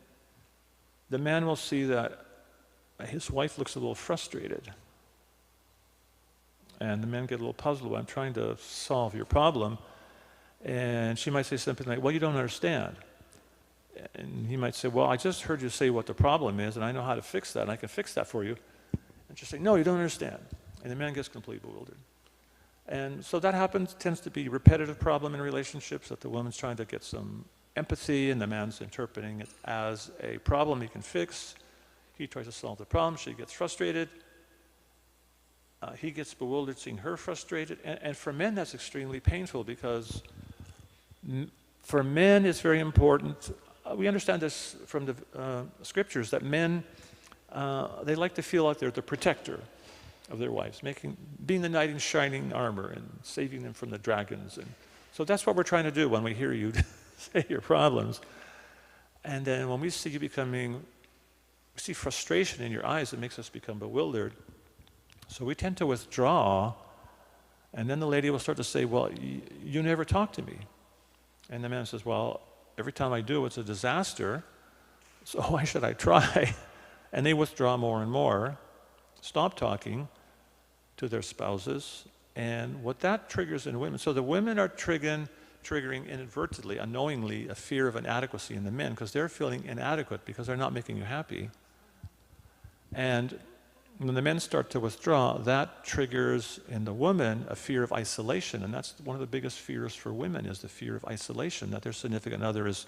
the man will see that his wife looks a little frustrated. And the men get a little puzzled. I'm trying to solve your problem. And she might say something like, well, you don't understand. And he might say, well, I just heard you say what the problem is, and I know how to fix that, and I can fix that for you. And she'll say, no, you don't understand. And the man gets completely bewildered. And so that happens, tends to be a repetitive problem in relationships, that the woman's trying to get some empathy, and the man's interpreting it as a problem he can fix. He tries to solve the problem, she gets frustrated. He gets bewildered seeing her frustrated. And for men, that's extremely painful because for men, it's very important. We understand this from the scriptures, that men, they like to feel like they're the protector of their wives, being the knight in shining armor and saving them from the dragons. And so that's what we're trying to do when we hear you say your problems. And then when we see you we see frustration in your eyes, it makes us become bewildered. So we tend to withdraw, and then the lady will start to say, well, you never talk to me. And the man says, well, every time I do, it's a disaster, so why should I try? And they withdraw more and more, stop talking to their spouses, and what that triggers in women. So the women are triggering inadvertently, unknowingly, a fear of inadequacy in the men, because they're feeling inadequate because they're not making you happy. And when the men start to withdraw, that triggers in the woman a fear of isolation, and that's one of the biggest fears for women, is the fear of isolation, that their significant other is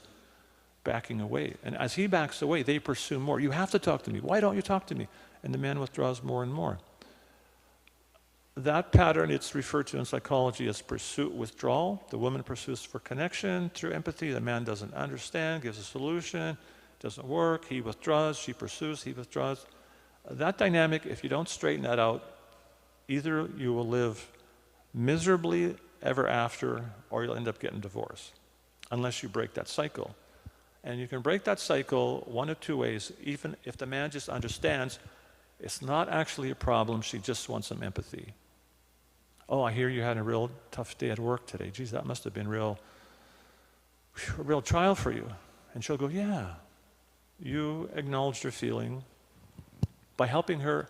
backing away. And as he backs away, they pursue more. You have to talk to me. Why don't you talk to me? And the man withdraws more and more. That pattern, it's referred to in psychology as pursuit withdrawal. The woman pursues for connection through empathy. The man doesn't understand, gives a solution, doesn't work. He withdraws, she pursues, he withdraws. That dynamic, if you don't straighten that out, either you will live miserably ever after, or you'll end up getting divorced, unless you break that cycle. And you can break that cycle one of two ways. Even if the man just understands, it's not actually a problem, she just wants some empathy. Oh, I hear you had a real tough day at work today. Geez, that must have been a real trial for you. And she'll go, yeah. You acknowledged her feeling. By helping her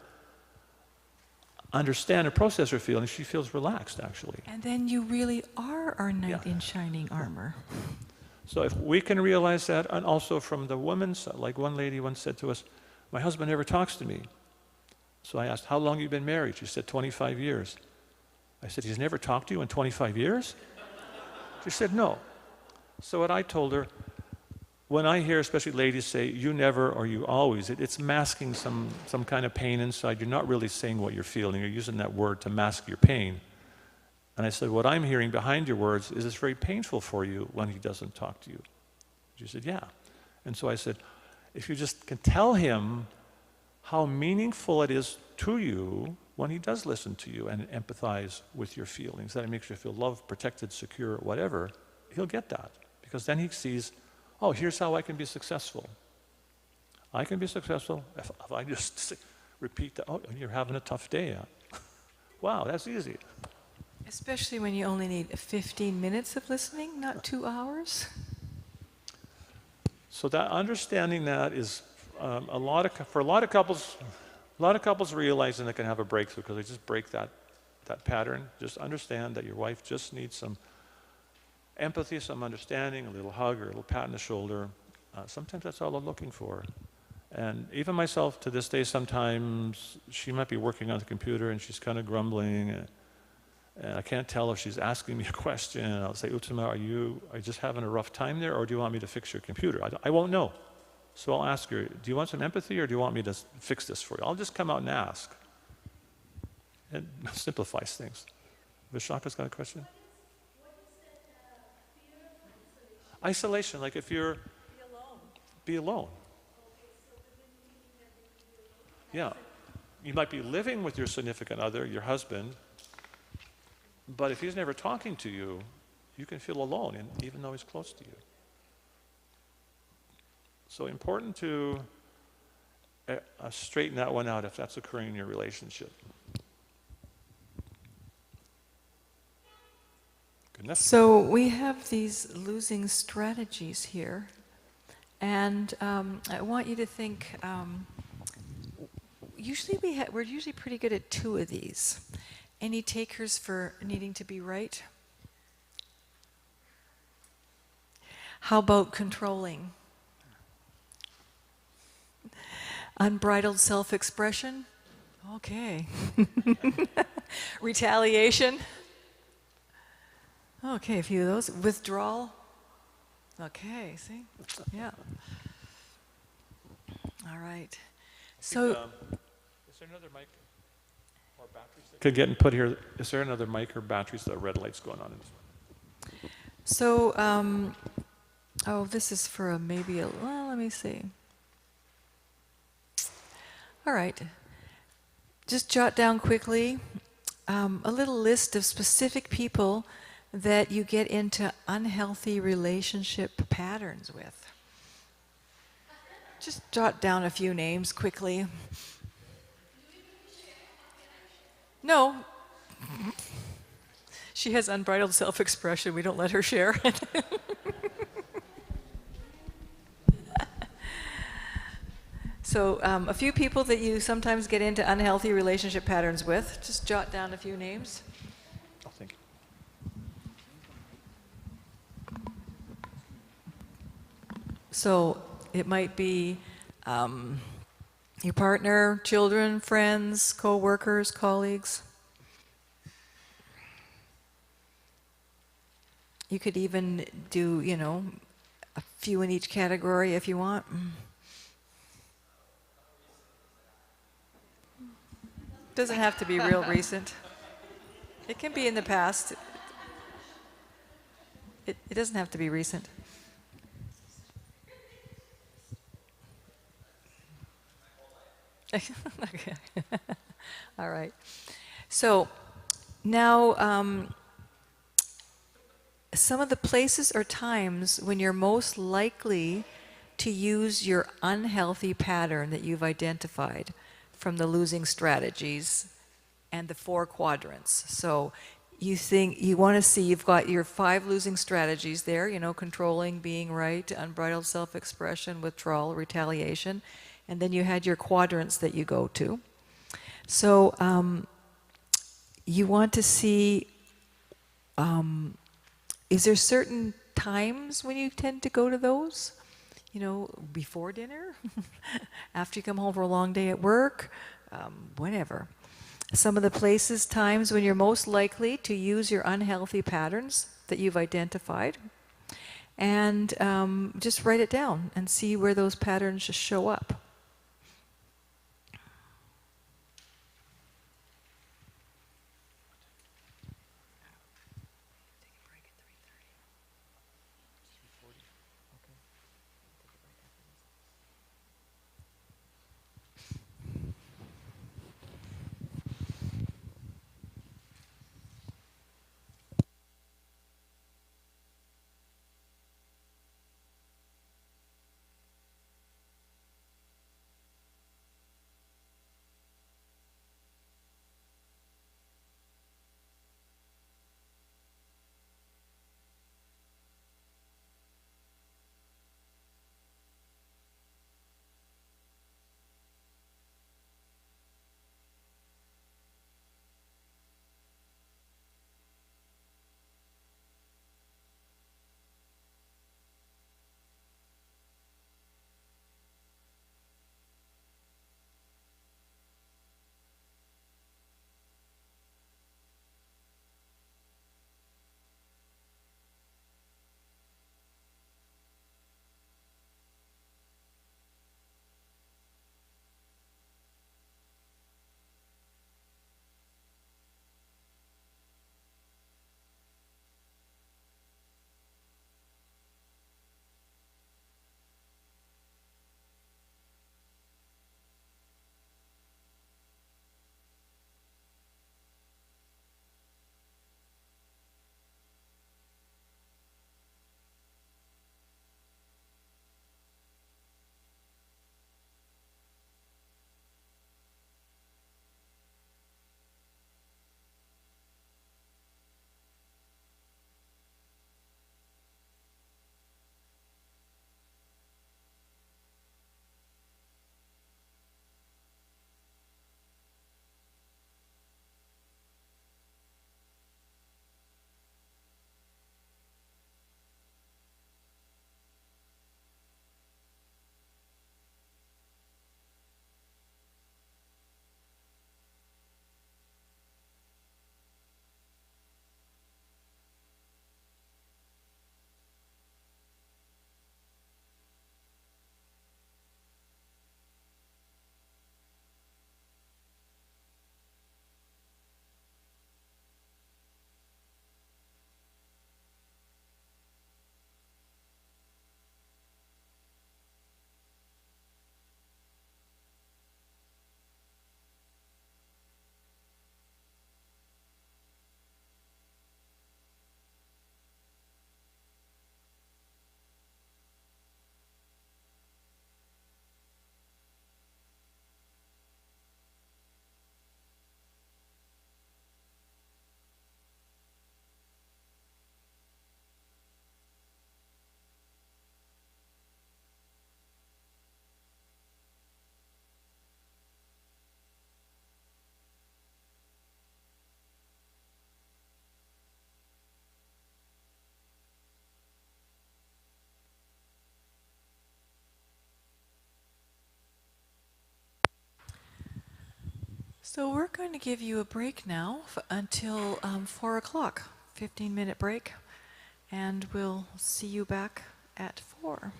understand and process her feelings, she feels relaxed, actually. And then you really are our knight in shining armor. So if we can realize that, and also from the women's side, like one lady once said to us, my husband never talks to me. So I asked, how long have you been married? She said, 25 years. I said, he's never talked to you in 25 years? She said, no. So what I told her, when I hear especially ladies say, you never or you always, it's masking some kind of pain inside. You're not really saying what you're feeling. You're using that word to mask your pain. And I said, what I'm hearing behind your words is it's very painful for you when he doesn't talk to you. She said, yeah. And so I said, if you just can tell him how meaningful it is to you when he does listen to you and empathize with your feelings, that it makes you feel loved, protected, secure, whatever, he'll get that. Because then he sees, oh, here's how I can be successful. I can be successful if I just repeat that, oh, you're having a tough day. Wow, that's easy. Especially when you only need 15 minutes of listening, not 2 hours. So that understanding that is for a lot of couples realizing they can have a breakthrough because they just break that pattern. Just understand that your wife just needs some empathy, some understanding, a little hug or a little pat on the shoulder. Sometimes that's all I'm looking for. And even myself to this day, sometimes she might be working on the computer and she's kind of grumbling. And I can't tell if she's asking me a question. I'll say, Uttama, are you just having a rough time there, or do you want me to fix your computer? I won't know. So I'll ask her, do you want some empathy, or do you want me to fix this for you? I'll just come out and ask. It simplifies things. Vishaka's got a question? Isolation, like if you're... Be alone. Yeah. You might be living with your significant other, your husband, but if he's never talking to you, you can feel alone, even though he's close to you. So important to straighten that one out if that's occurring in your relationship. Goodness. So we have these losing strategies here, and I want you to think. Usually we're usually pretty good at 2 of these. Any takers for needing to be right? How about controlling? Unbridled self-expression? Okay. Retaliation? Okay, a few of those. Withdrawal? Okay, see? Yeah. All right. So... is there another mic or batteries that could get put here? Is there another mic or batteries? The red light's going on in this one. So, oh, this is for well, let me see. All right. Just jot down quickly a little list of specific people that you get into unhealthy relationship patterns with. Just jot down a few names quickly. No. She has unbridled self-expression. We don't let her share it. So a few people that you sometimes get into unhealthy relationship patterns with. Just jot down a few names. Oh, thank you. So it might be your partner, children, friends, co-workers, colleagues. You could even do, a few in each category if you want. Doesn't have to be real recent. It can be in the past. It doesn't have to be recent. Okay. All right. So Now, some of the places or times when you're most likely to use your unhealthy pattern that you've identified from the losing strategies and the 4 quadrants. So you want to see you've got your 5 losing strategies there, controlling, being right, unbridled self-expression, withdrawal, retaliation, and then you had your quadrants that you go to. So you want to see, is there certain times when you tend to go to those? Before dinner, after you come home from a long day at work, whenever. Some of the places, times when you're most likely to use your unhealthy patterns that you've identified, and just write it down and see where those patterns just show up. So we're going to give you a break now until 4 o'clock, 15-minute break, and we'll see you back at 4.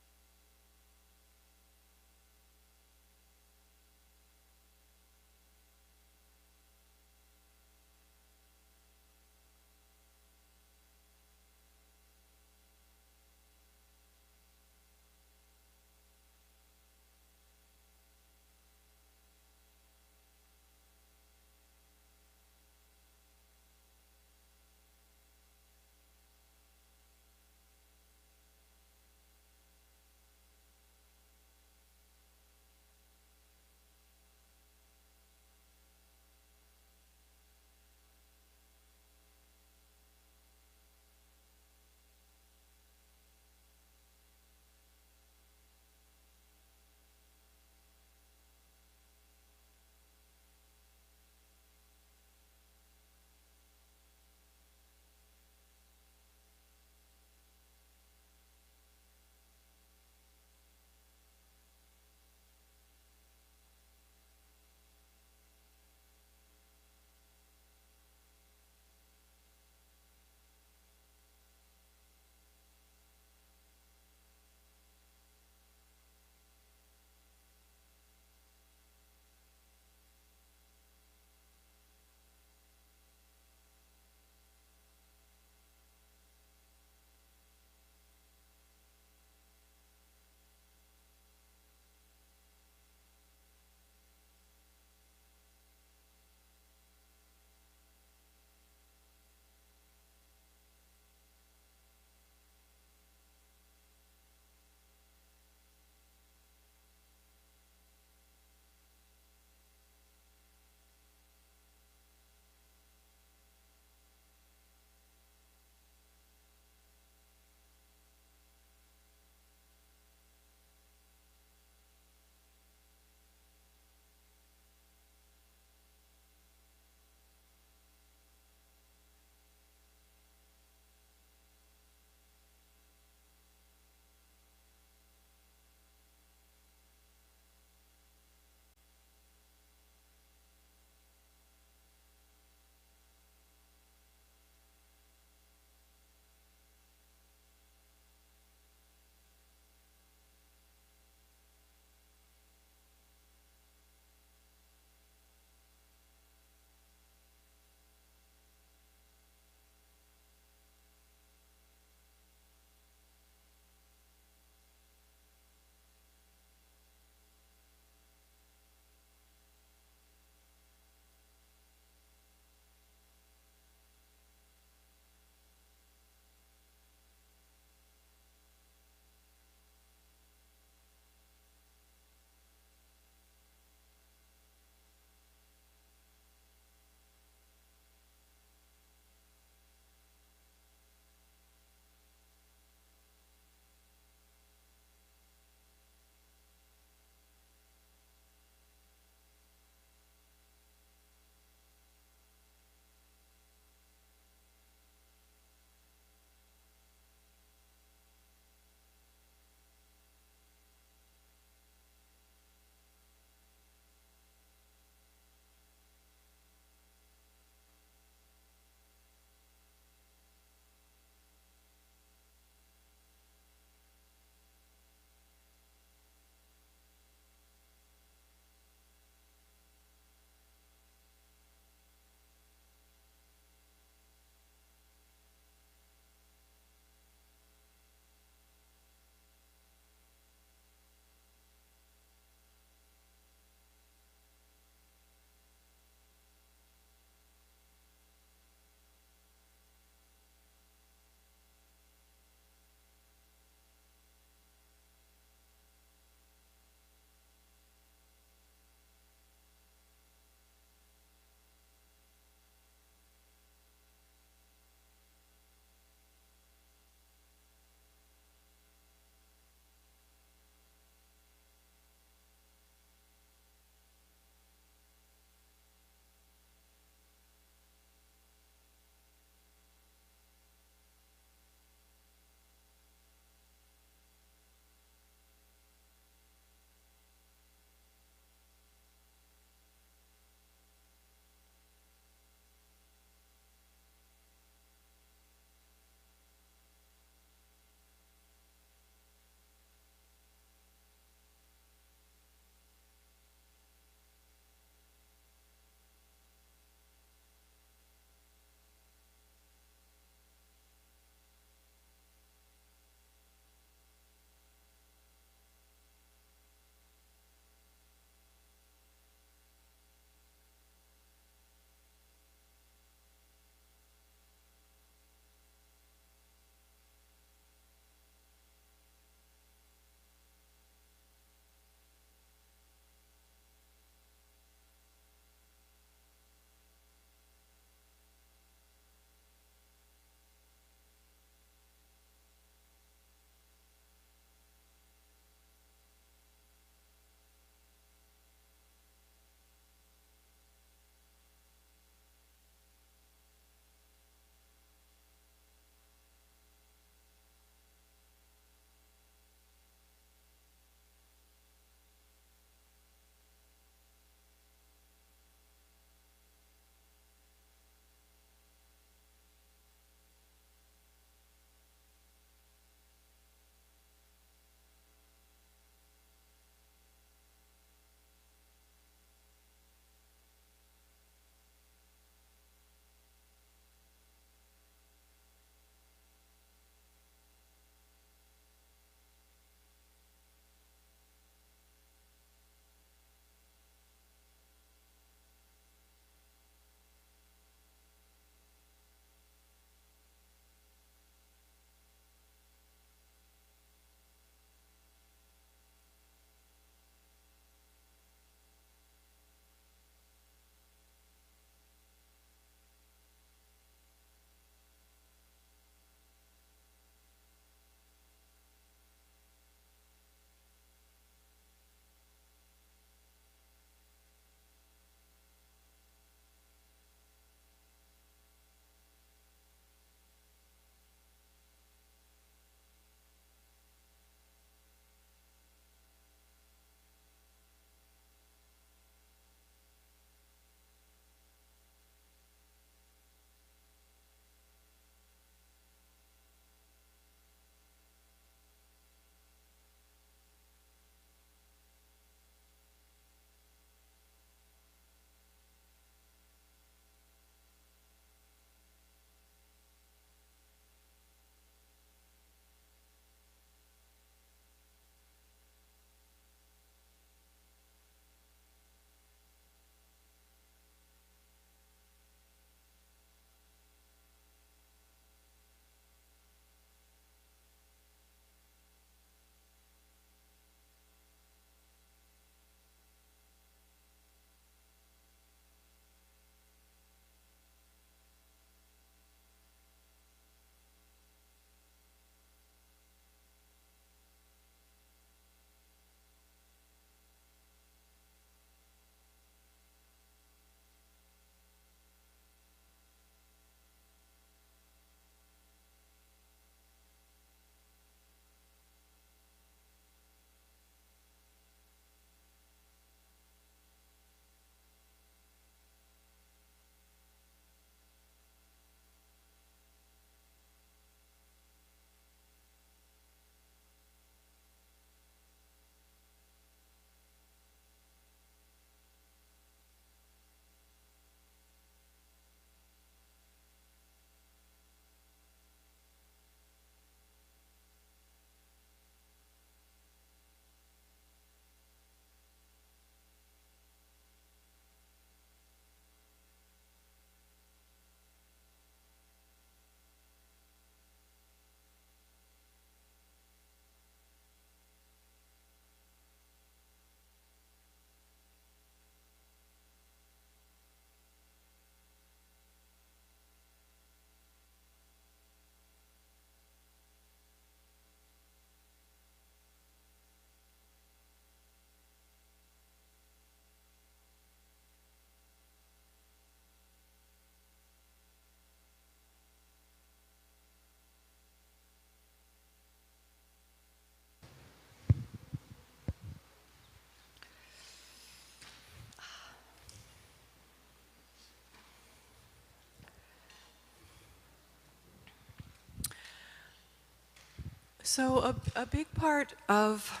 So a big part of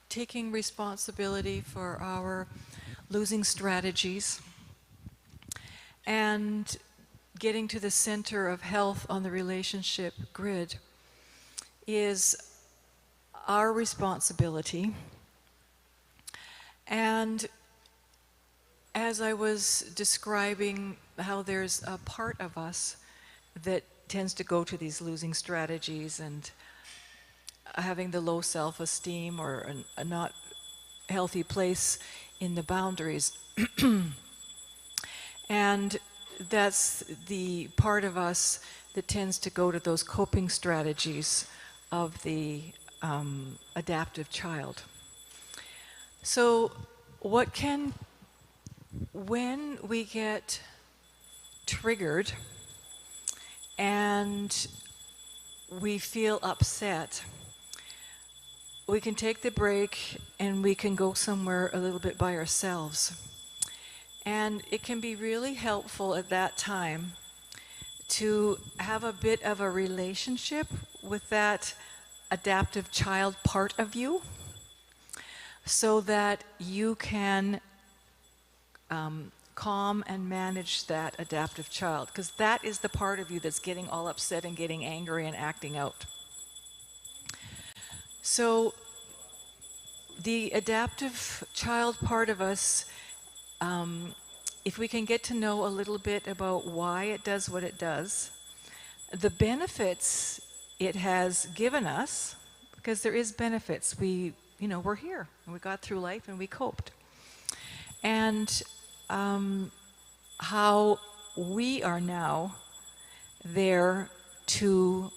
taking responsibility for our losing strategies and getting to the center of health on the relationship grid is our responsibility. And as I was describing how there's a part of us that tends to go to these losing strategies and having the low self-esteem or a not healthy place in the boundaries. And that's the part of us that tends to go to those coping strategies of the adaptive child. So when we get triggered and we feel upset, we can take the break and we can go somewhere a little bit by ourselves. And it can be really helpful at that time to have a bit of a relationship with that adaptive child part of you, so that you can calm and manage that adaptive child, because that is the part of you that's getting all upset and getting angry and acting out. So the adaptive child part of us, if we can get to know a little bit about why it does what it does, the benefits it has given us, because there is benefits. We're here, and we got through life, and we coped. And how we are now there to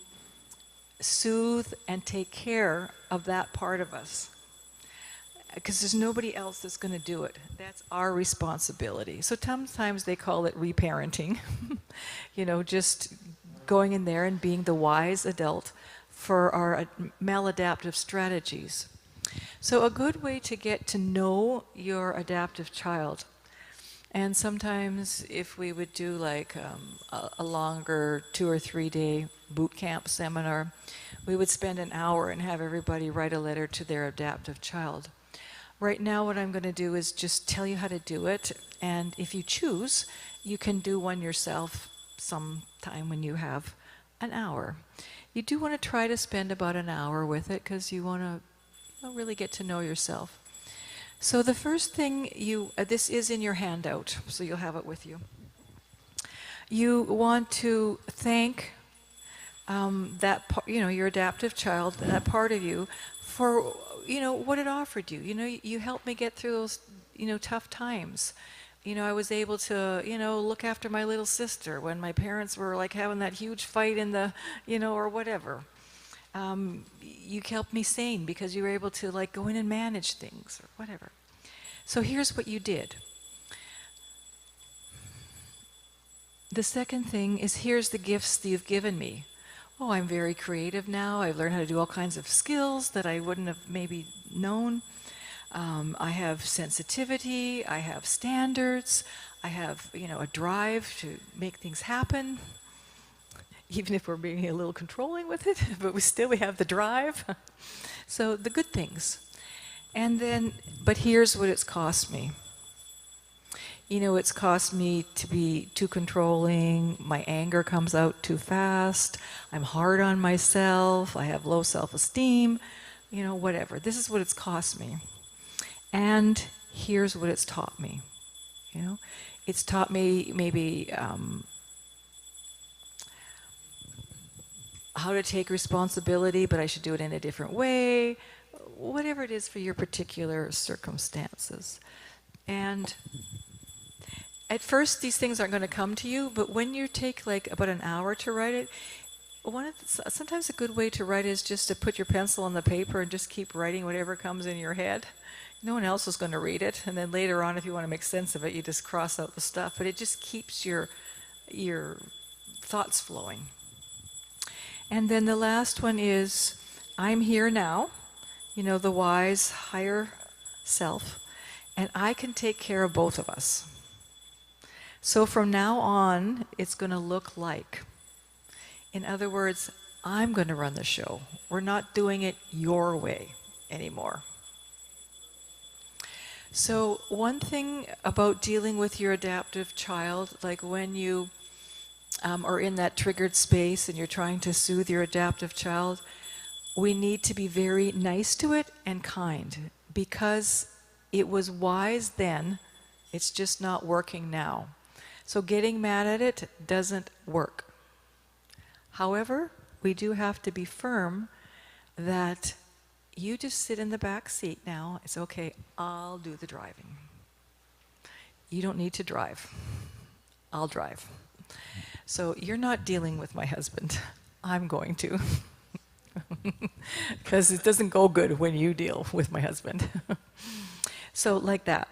soothe and take care of that part of us. Because there's nobody else that's going to do it. That's our responsibility. So sometimes they call it reparenting. Just going in there and being the wise adult for our maladaptive strategies. So a good way to get to know your adaptive child, and sometimes if we would do like a longer 2 or 3 day boot camp seminar, we would spend an hour and have everybody write a letter to their adaptive child. Right now what I'm going to do is just tell you how to do it, and if you choose, you can do one yourself sometime when you have an hour. You do want to try to spend about an hour with it, because you want to really get to know yourself. So the first thing this is in your handout, so you'll have it with you. You want to thank your adaptive child, that part of you, for what it offered you. You helped me get through those tough times. I was able to look after my little sister when my parents were like having that huge fight in the or whatever. You kept me sane because you were able to like go in and manage things or whatever. So here's what you did. The second thing is, here's the gifts that you've given me. Oh, I'm very creative now. I've learned how to do all kinds of skills that I wouldn't have maybe known. I have sensitivity, I have standards, I have, a drive to make things happen, even if we're being a little controlling with it, but we have the drive. So the good things. And then, but here's what it's cost me. It's cost me to be too controlling, my anger comes out too fast, I'm hard on myself, I have low self-esteem, whatever. This is what it's cost me. And here's what it's taught me. It's taught me maybe how to take responsibility, but I should do it in a different way, whatever it is for your particular circumstances. And at first, these things aren't going to come to you, but when you take like about an hour to write it, sometimes a good way to write is just to put your pencil on the paper and just keep writing whatever comes in your head. No one else is going to read it, and then later on, if you want to make sense of it, you just cross out the stuff. But it just keeps your thoughts flowing. And then the last one is, I'm here now, the wise higher self, and I can take care of both of us. So from now on, it's going to look like. In other words, I'm going to run the show. We're not doing it your way anymore. So one thing about dealing with your adaptive child, like when you are in that triggered space and you're trying to soothe your adaptive child, we need to be very nice to it and kind, because it was wise then, it's just not working now. So getting mad at it doesn't work. However, we do have to be firm that you just sit in the back seat now. It's okay, I'll do the driving. You don't need to drive. I'll drive. So you're not dealing with my husband. I'm going to. Because it doesn't go good when you deal with my husband. So like that.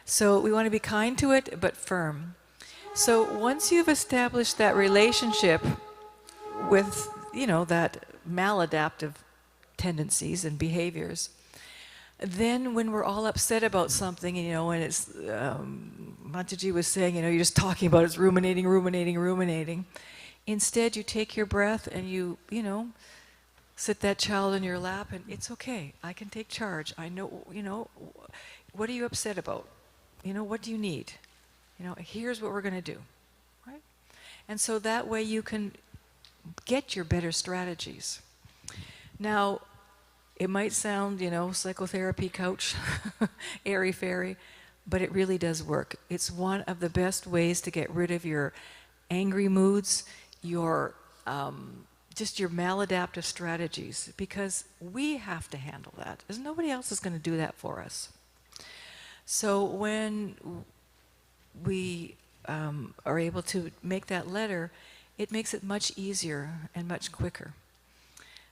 So we want to be kind to it, but firm. So once you've established that relationship with, that maladaptive tendencies and behaviors, then when we're all upset about something, and it's, Mataji was saying, you're just talking about it's ruminating. Instead, you take your breath and you sit that child in your lap, and it's okay. I can take charge. I know, what are you upset about? What do you need? Here's what we're going to do, right? And so that way you can get your better strategies. Now, it might sound, psychotherapy couch, airy-fairy, but it really does work. It's one of the best ways to get rid of your angry moods, your just your maladaptive strategies, because we have to handle that. There's nobody else is going to do that for us. So when we are able to make that letter, it makes it much easier and much quicker.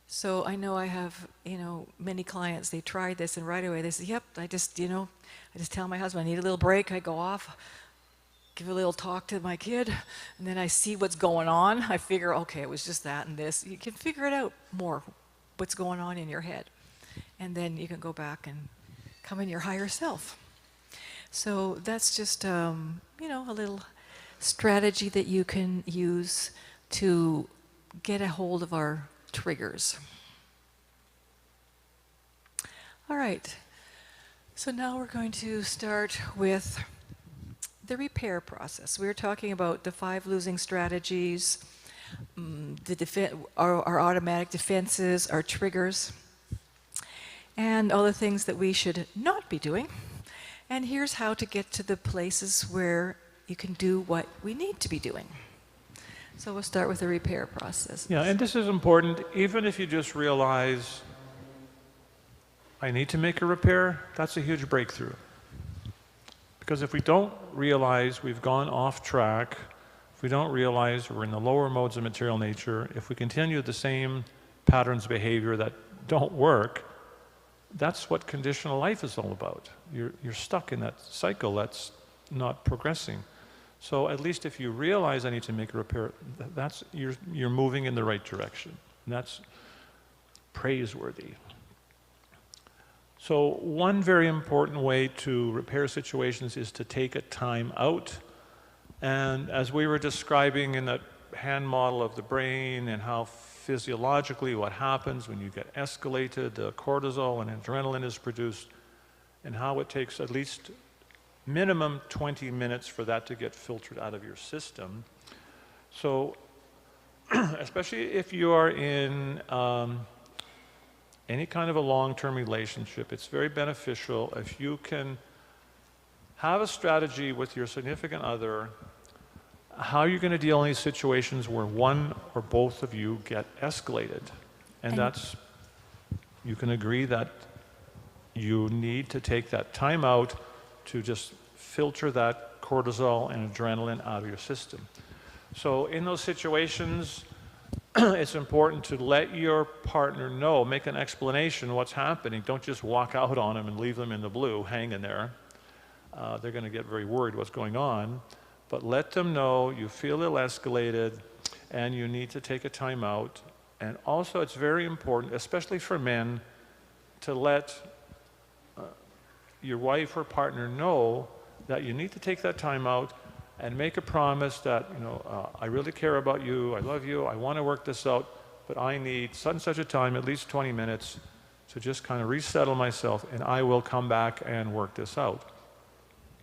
So I know I have, many clients, they tried this and right away they say, yep, I just tell my husband I need a little break, I go off, give a little talk to my kid, and then I see what's going on. I figure, okay, it was just that and this. You can figure it out more, what's going on in your head. And then you can go back and come in your higher self. So that's just, a little strategy that you can use to get a hold of our triggers. All right. So now we're going to start with the repair process. We were talking about the 5 losing strategies, our automatic defenses, our triggers, and all the things that we should not be doing. And here's how to get to the places where you can do what we need to be doing. So we'll start with the repair process. Yeah, and this is important. Even if you just realize, I need to make a repair, that's a huge breakthrough. Because if we don't realize we've gone off track, if we don't realize we're in the lower modes of material nature, if we continue the same patterns of behavior that don't work, that's what conditional life is all about. You're stuck in that cycle that's not progressing. So at least if you realize I need to make a repair, you're moving in the right direction. And that's praiseworthy. So one very important way to repair situations is to take a time out. And as we were describing in that hand model of the brain and how physiologically what happens when you get escalated, the cortisol and adrenaline is produced, and how it takes at least minimum 20 minutes for that to get filtered out of your system. So especially if you are in any kind of a long-term relationship, it's very beneficial if you can have a strategy with your significant other, how you're going to deal in these situations where one or both of you get escalated. And that's, you can agree that you need to take that time out to just filter that cortisol and adrenaline out of your system. So in those situations, it's important to let your partner know, make an explanation what's happening. Don't just walk out on them and leave them in the blue, hanging there. They're going to get very worried what's going on. But let them know you feel escalated and you need to take a time out. And also it's very important, especially for men, to let your wife or partner know that you need to take that time out and make a promise that, I really care about you, I love you, I want to work this out, but I need such and such a time, at least 20 minutes, to just kind of resettle myself, and I will come back and work this out.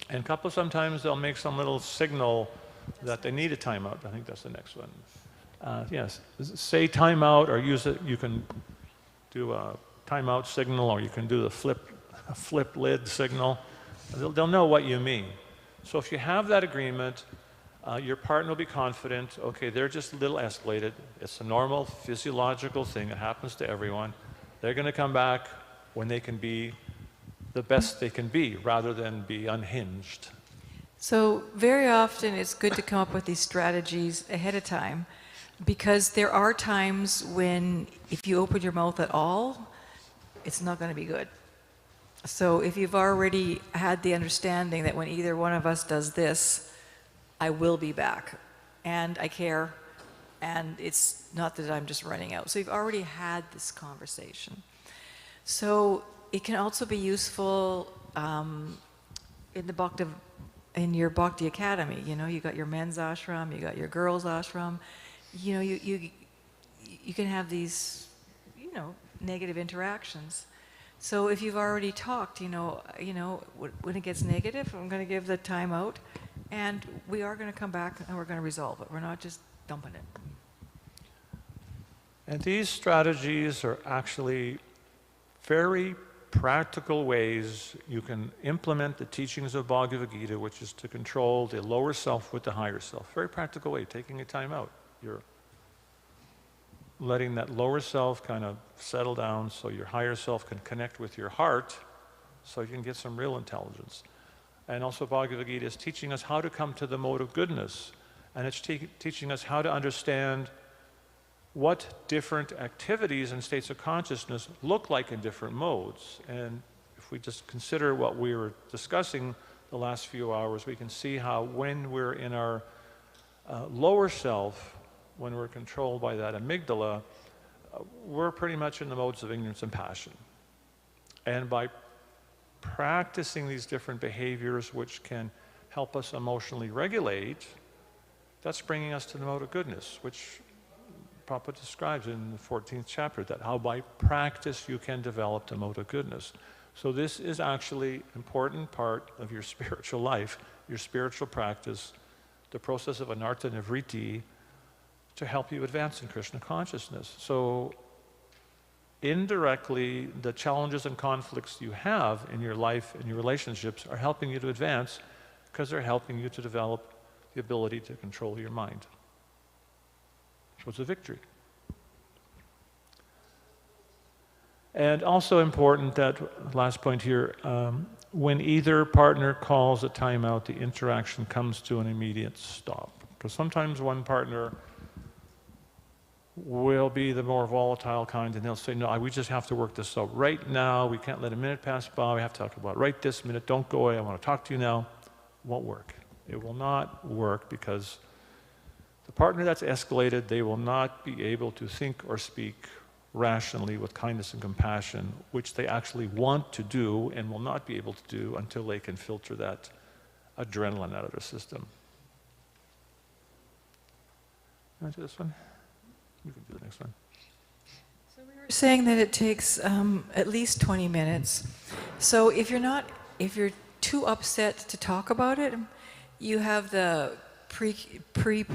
And couples, sometimes they'll make some little signal that they need a timeout. I think that's the next one. Yes, say timeout, or use it. You can do a timeout signal, or you can do the flip lid signal. They'll know what you mean. So if you have that agreement, your partner will be confident, okay, they're just a little escalated. It's a normal physiological thing. It happens to everyone. They're going to come back when they can be the best they can be, rather than be unhinged. So very often it's good to come up with these strategies ahead of time, because there are times when if you open your mouth at all, it's not going to be good. So if you've already had the understanding that when either one of us does this, I will be back, and I care, and it's not that I'm just running out. So you've already had this conversation. So it can also be useful in your Bhakti Academy. You know, you got your men's ashram, you got your girls' ashram. You know, you can have these, you know, negative interactions. So if you've already talked, you know, when it gets negative, I'm going to give the time out, and we are going to come back and we're going to resolve it. We're not just dumping it. And these strategies are actually very practical ways you can implement the teachings of Bhagavad Gita, which is to control the lower self with the higher self. Very practical way, taking a time out. You're letting that lower self kind of settle down so your higher self can connect with your heart, so you can get some real intelligence. And also Bhagavad Gita is teaching us how to come to the mode of goodness, and it's teaching us how to understand what different activities and states of consciousness look like in different modes. And if we just consider what we were discussing the last few hours, we can see how when we're in our lower self, when we're controlled by that amygdala, we're pretty much in the modes of ignorance and passion. And by practicing these different behaviors which can help us emotionally regulate, that's bringing us to the mode of goodness, which Prabhupada describes in the 14th chapter, that how by practice you can develop the mode of goodness. So this is actually an important part of your spiritual life, your spiritual practice, the process of anartha nivritti, to help you advance in Krishna consciousness. So indirectly, the challenges and conflicts you have in your life and your relationships are helping you to advance, because they're helping you to develop the ability to control your mind. So it's a victory. And also important, that last point here, when either partner calls a timeout, the interaction comes to an immediate stop. Because sometimes one partner will be the more volatile kind, and they'll say, no, we just have to work this out right now. We can't let a minute pass by. We have to talk about it right this minute. Don't go away. I want to talk to you now. Won't work. It will not work, because the partner that's escalated, they will not be able to think or speak rationally with kindness and compassion, which they actually want to do and will not be able to do until they can filter that adrenaline out of their system. You want to do this one? You can do the next one. So we were saying that it takes at least 20 minutes. So if you're too upset to talk about it, you have the pre-made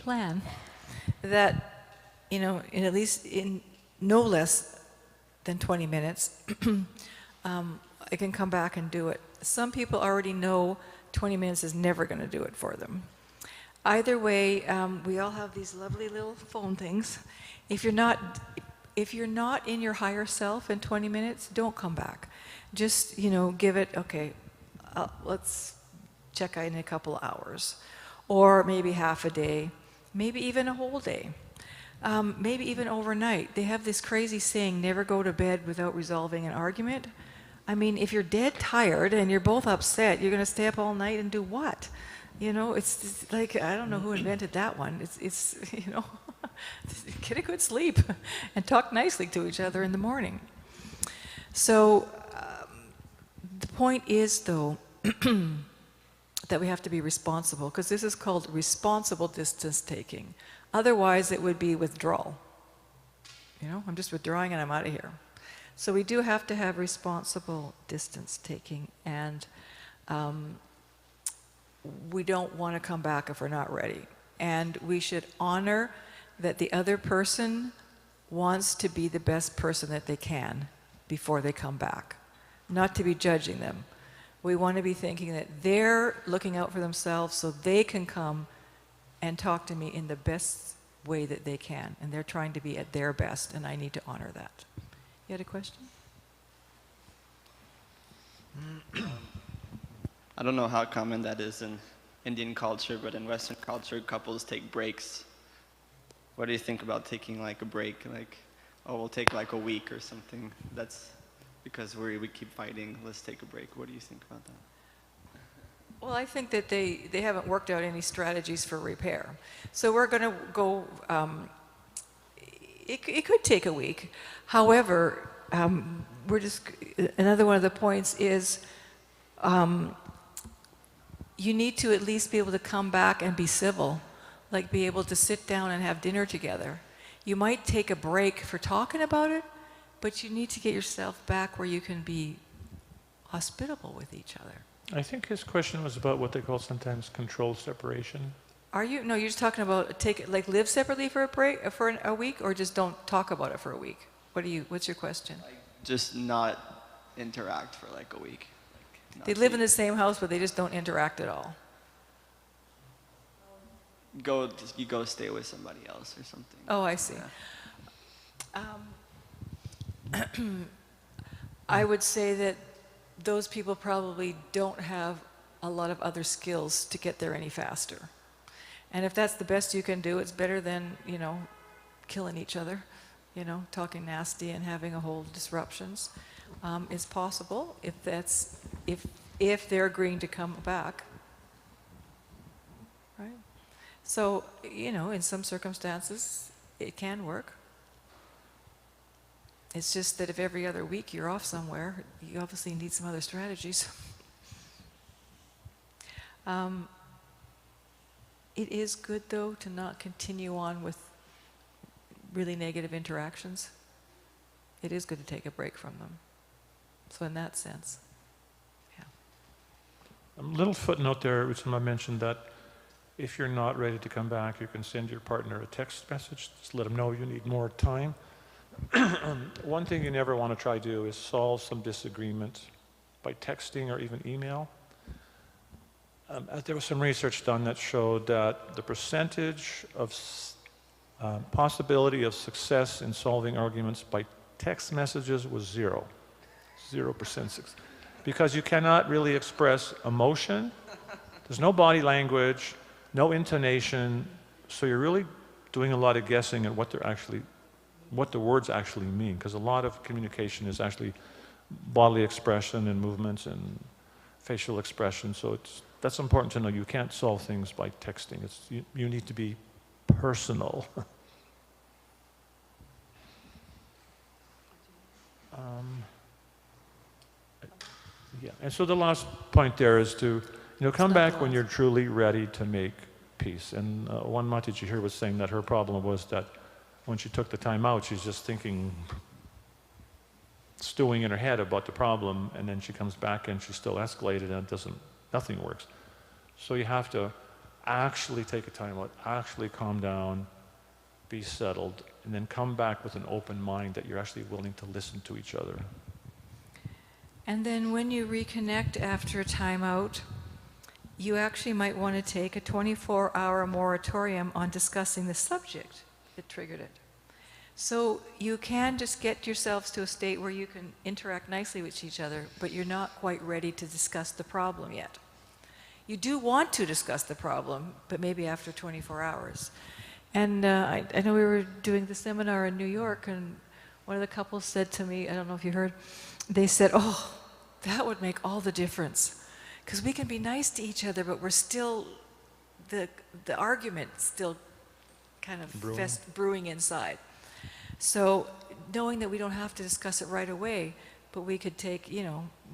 plan that, you know, in at least in no less than 20 minutes, I can come back and do it. Some people already know 20 minutes is never going to do it for them. Either way, we all have these lovely little phone things. If you're not in your higher self in 20 minutes, don't come back. Just, you know, give it, okay, let's check in a couple of hours, or maybe half a day, maybe even a whole day, maybe even overnight. They have this crazy saying, never go to bed without resolving an argument. I mean, if you're dead tired and you're both upset, you're going to stay up all night and do what? You know, it's like, I don't know who invented that one. It's you know, get a good sleep and talk nicely to each other in the morning. So the point is, though, that we have to be responsible, because this is called responsible distance taking. Otherwise, it would be withdrawal. You know, I'm just withdrawing and I'm out of here. So we do have to have responsible distance taking, and we don't want to come back if we're not ready. And we should honor that the other person wants to be the best person that they can before they come back, not to be judging them. We want to be thinking that they're looking out for themselves so they can come and talk to me in the best way that they can, and they're trying to be at their best, and I need to honor that. You had a question? I don't know how common that is in Indian culture, but in Western culture, couples take breaks. What do you think about taking like a break? Like, oh, we'll take like a week or something. That's because we keep fighting. Let's take a break. What do you think about that? Well, I think that they haven't worked out any strategies for repair. So we're going to go, it could take a week. However, another one of the points is you need to at least be able to come back and be civil, like be able to sit down and have dinner together. You might take a break for talking about it, but you need to get yourself back where you can be hospitable with each other. I think his question was about what they call sometimes controlled separation. Are you? No, you're just talking about live separately for a break, for a week, or just don't talk about it for a week. What's your question? Just not interact for like a week. They live in the same house, but they just don't interact at all. You go stay with somebody else or something. Oh, I see. Yeah. I would say that those people probably don't have a lot of other skills to get there any faster. And if that's the best you can do, it's better than, killing each other, talking nasty and having a whole disruptions. It's possible if they're agreeing to come back, right? So, in some circumstances, it can work. It's just that if every other week you're off somewhere, you obviously need some other strategies. It is good, though, to not continue on with really negative interactions. It is good to take a break from them. So in that sense, yeah. A little footnote there, which I mentioned, that if you're not ready to come back, you can send your partner a text message. Just let them know you need more time. One thing you never want to try to do is solve some disagreement by texting or even email. There was some research done that showed that the percentage of possibility of success in solving arguments by text messages was 0%. Because you cannot really express emotion. There's no body language, no intonation, so you're really doing a lot of guessing at what the words actually mean, because a lot of communication is actually bodily expression and movements and facial expression. So that's important to know. You can't solve things by texting. You need to be personal. Yeah, and so the last point there is to come back when you're truly ready to make peace. And one Mataji here was saying that her problem was that when she took the time out, she's just thinking, stewing in her head about the problem, and then she comes back and she's still escalated and nothing works. So you have to actually take a time out, actually calm down, be settled, and then come back with an open mind that you're actually willing to listen to each other. And then when you reconnect after a timeout, you actually might want to take a 24-hour moratorium on discussing the subject that triggered it. So you can just get yourselves to a state where you can interact nicely with each other, but you're not quite ready to discuss the problem yet. You do want to discuss the problem, but maybe after 24 hours. And I know we were doing the seminar in New York, and one of the couples said to me, I don't know if you heard, they said, oh, that would make all the difference. Because we can be nice to each other, but we're still, the argument still kind of brewing inside. So knowing that we don't have to discuss it right away, but we could take,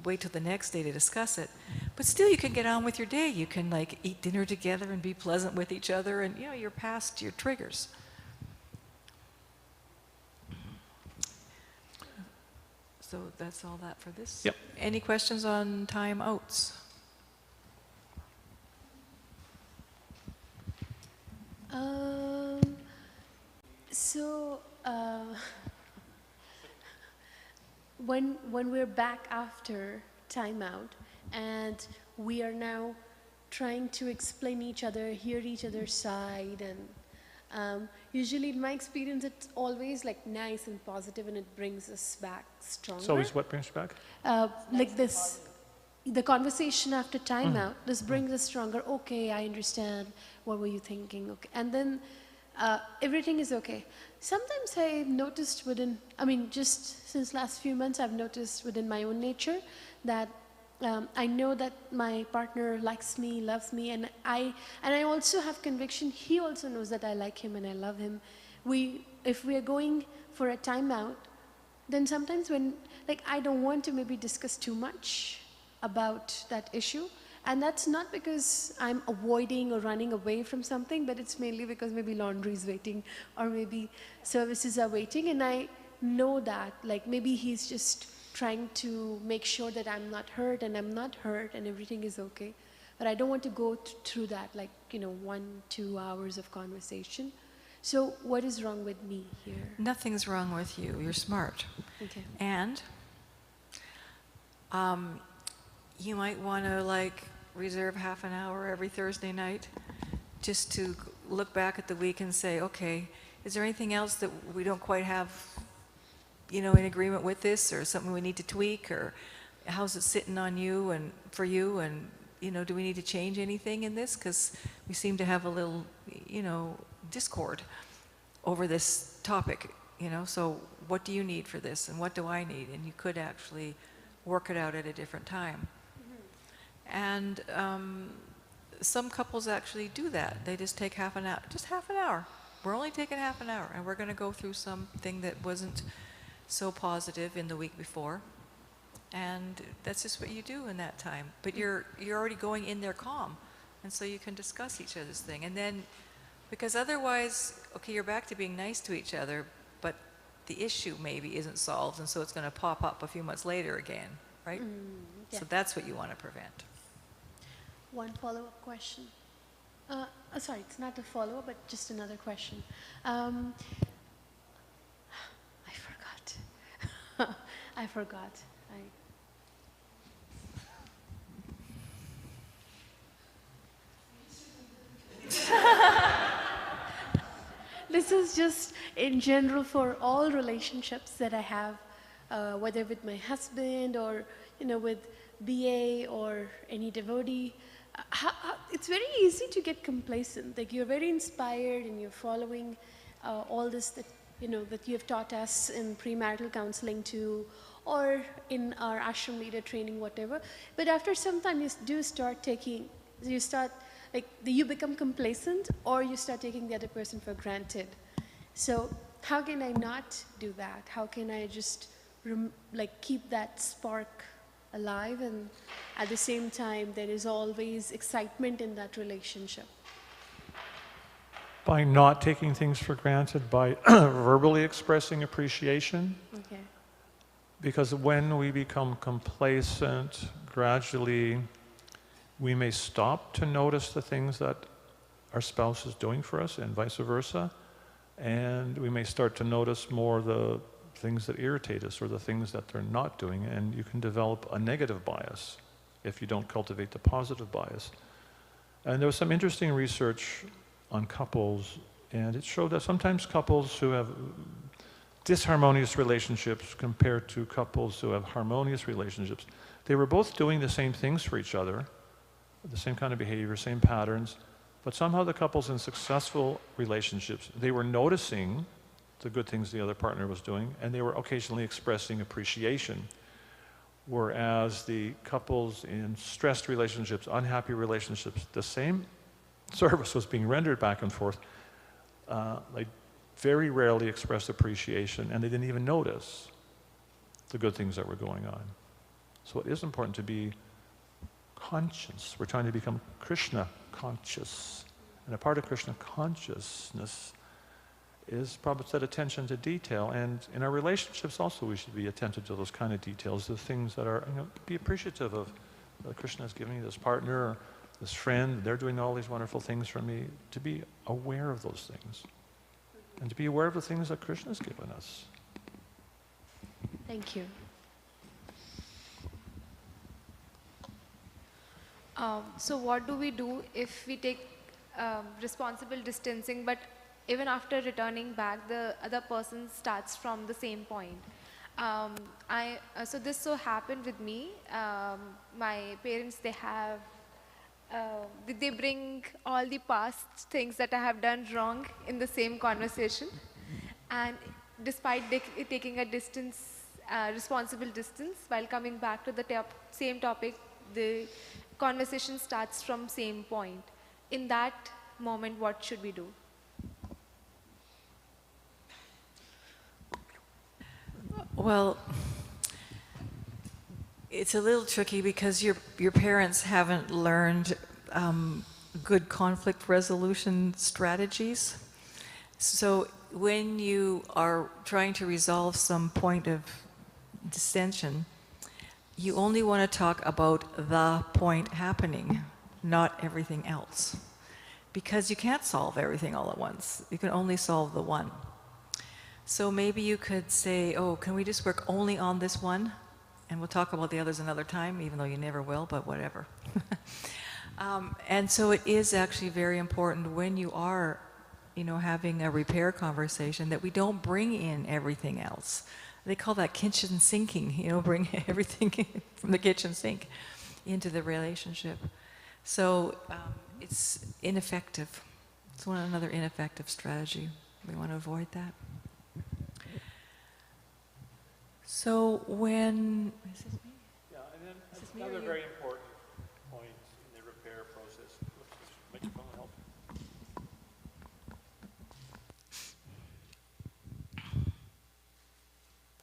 wait till the next day to discuss it. But still, you can get on with your day. You can like eat dinner together and be pleasant with each other, and you're past your triggers. So that's all that for this. Yep. Any questions on time outs? So when we're back after timeout and we are now trying to explain each other, hear each other's side, and usually in my experience it's always like nice and positive and it brings us back stronger. It's always what brings you back? Like this, the conversation after timeout, this brings us stronger. Okay, I understand. What were you thinking? Okay, and then everything is okay. Sometimes I've noticed just since last few months, I've noticed within my own nature that I know that my partner likes me, loves me, and I also have conviction. He also knows that I like him and I love him. If we are going for a timeout, then sometimes when I don't want to maybe discuss too much about that issue. And that's not because I'm avoiding or running away from something, but it's mainly because maybe laundry is waiting or maybe services are waiting. And I know that maybe he's just trying to make sure that I'm not hurt and I'm not hurt and everything is okay. But I don't want to go through that 1-2 hours of conversation. So what is wrong with me here? Nothing's wrong with you. You're smart. Okay. And you might want to reserve half an hour every Thursday night just to look back at the week and say, okay, is there anything else that we don't quite have, in agreement with this, or something we need to tweak, or how's it sitting on you and for you, and do we need to change anything in this? Because we seem to have a little, discord over this topic, so what do you need for this and what do I need? And you could actually work it out at a different time. And some couples actually do that. They just take half an hour, just half an hour. We're only taking half an hour, and we're going to go through something that wasn't so positive in the week before. And that's just what you do in that time. But you're already going in there calm, and so you can discuss each other's thing. And then, because otherwise, okay, you're back to being nice to each other, but the issue maybe isn't solved, and so it's going to pop up a few months later again, right? Yeah. So that's what you want to prevent. One follow-up question. Sorry, it's not a follow-up, but just another question. I forgot. I forgot. This is just in general for all relationships that I have, whether with my husband or with BA or any devotee. It's very easy to get complacent. You're very inspired and you're following all this that that you have taught us in premarital counseling too, or in our ashram leader training, whatever. But after some time, you become complacent, or you start taking the other person for granted. So how can I not do that? How can I just keep that spark alive, and at the same time there is always excitement in that relationship? By not taking things for granted, by verbally expressing appreciation. Okay. Because when we become complacent, gradually we may stop to notice the things that our spouse is doing for us, and vice versa. And we may start to notice more the things that irritate us or the things that they're not doing, and you can develop a negative bias if you don't cultivate the positive bias. And there was some interesting research on couples, and it showed that sometimes couples who have disharmonious relationships compared to couples who have harmonious relationships, they were both doing the same things for each other, the same kind of behavior, same patterns, but somehow the couples in successful relationships, they were noticing the good things the other partner was doing, and they were occasionally expressing appreciation. Whereas the couples in stressed relationships, unhappy relationships, the same service was being rendered back and forth. They very rarely expressed appreciation, and they didn't even notice the good things that were going on. So it is important to be conscience. We're trying to become Krishna conscious. And a part of Krishna consciousness is Prabhupada said attention to detail. And in our relationships also we should be attentive to those kind of details, the things that are, be appreciative of Krishna is giving me this partner, or this friend, they're doing all these wonderful things for me, to be aware of those things. And to be aware of the things that Krishna's given us. Thank you. So what do we do if we take responsible distancing, but even after returning back, the other person starts from the same point? So this so happened with me. My parents, they bring all the past things that I have done wrong in the same conversation. And despite taking a distance, responsible distance, while coming back to the same topic, the conversation starts from same point. In that moment, what should we do? Well, it's a little tricky because your parents haven't learned good conflict resolution strategies. So when you are trying to resolve some point of dissension, you only want to talk about the point happening, not everything else. Because you can't solve everything all at once. You can only solve the one. So maybe you could say, oh, can we just work only on this one? And we'll talk about the others another time, even though you never will, but whatever. And so it is actually very important when you are, having a repair conversation that we don't bring in everything else. They call that kitchen sinking, bring everything from the kitchen sink into the relationship. So it's ineffective. It's another ineffective strategy. We want to avoid that. So when... Is this me? Yeah, and then another very important point in the repair process. Make your phone help.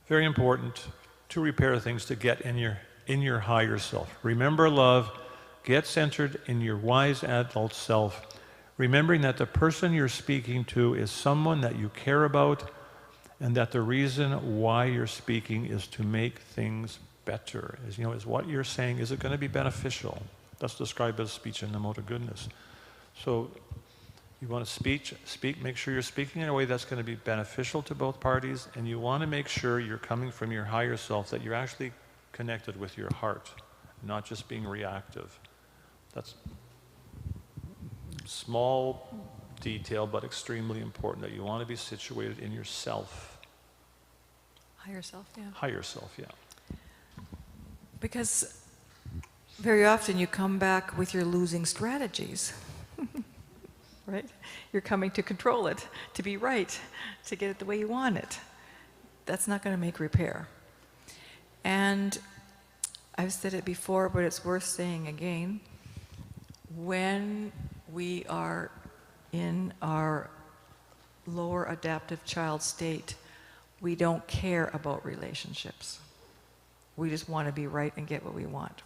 Very important to repair things, to get in your higher self. Remember love, get centered in your wise adult self, remembering that the person you're speaking to is someone that you care about, and that the reason why you're speaking is to make things better. Is what you're saying, is it going to be beneficial? That's described as speech in the mode of goodness. So you want to speak, make sure you're speaking in a way that's going to be beneficial to both parties, and you want to make sure you're coming from your higher self, that you're actually connected with your heart, not just being reactive. That's small detail, but extremely important, that you want to be situated in yourself. Higher self, yeah. Higher self, yeah. Because very often you come back with your losing strategies, right? You're coming to control it, to be right, to get it the way you want it. That's not going to make repair. And I've said it before, but it's worth saying again. When we are in our lower adaptive child state, we don't care about relationships. We just want to be right and get what we want.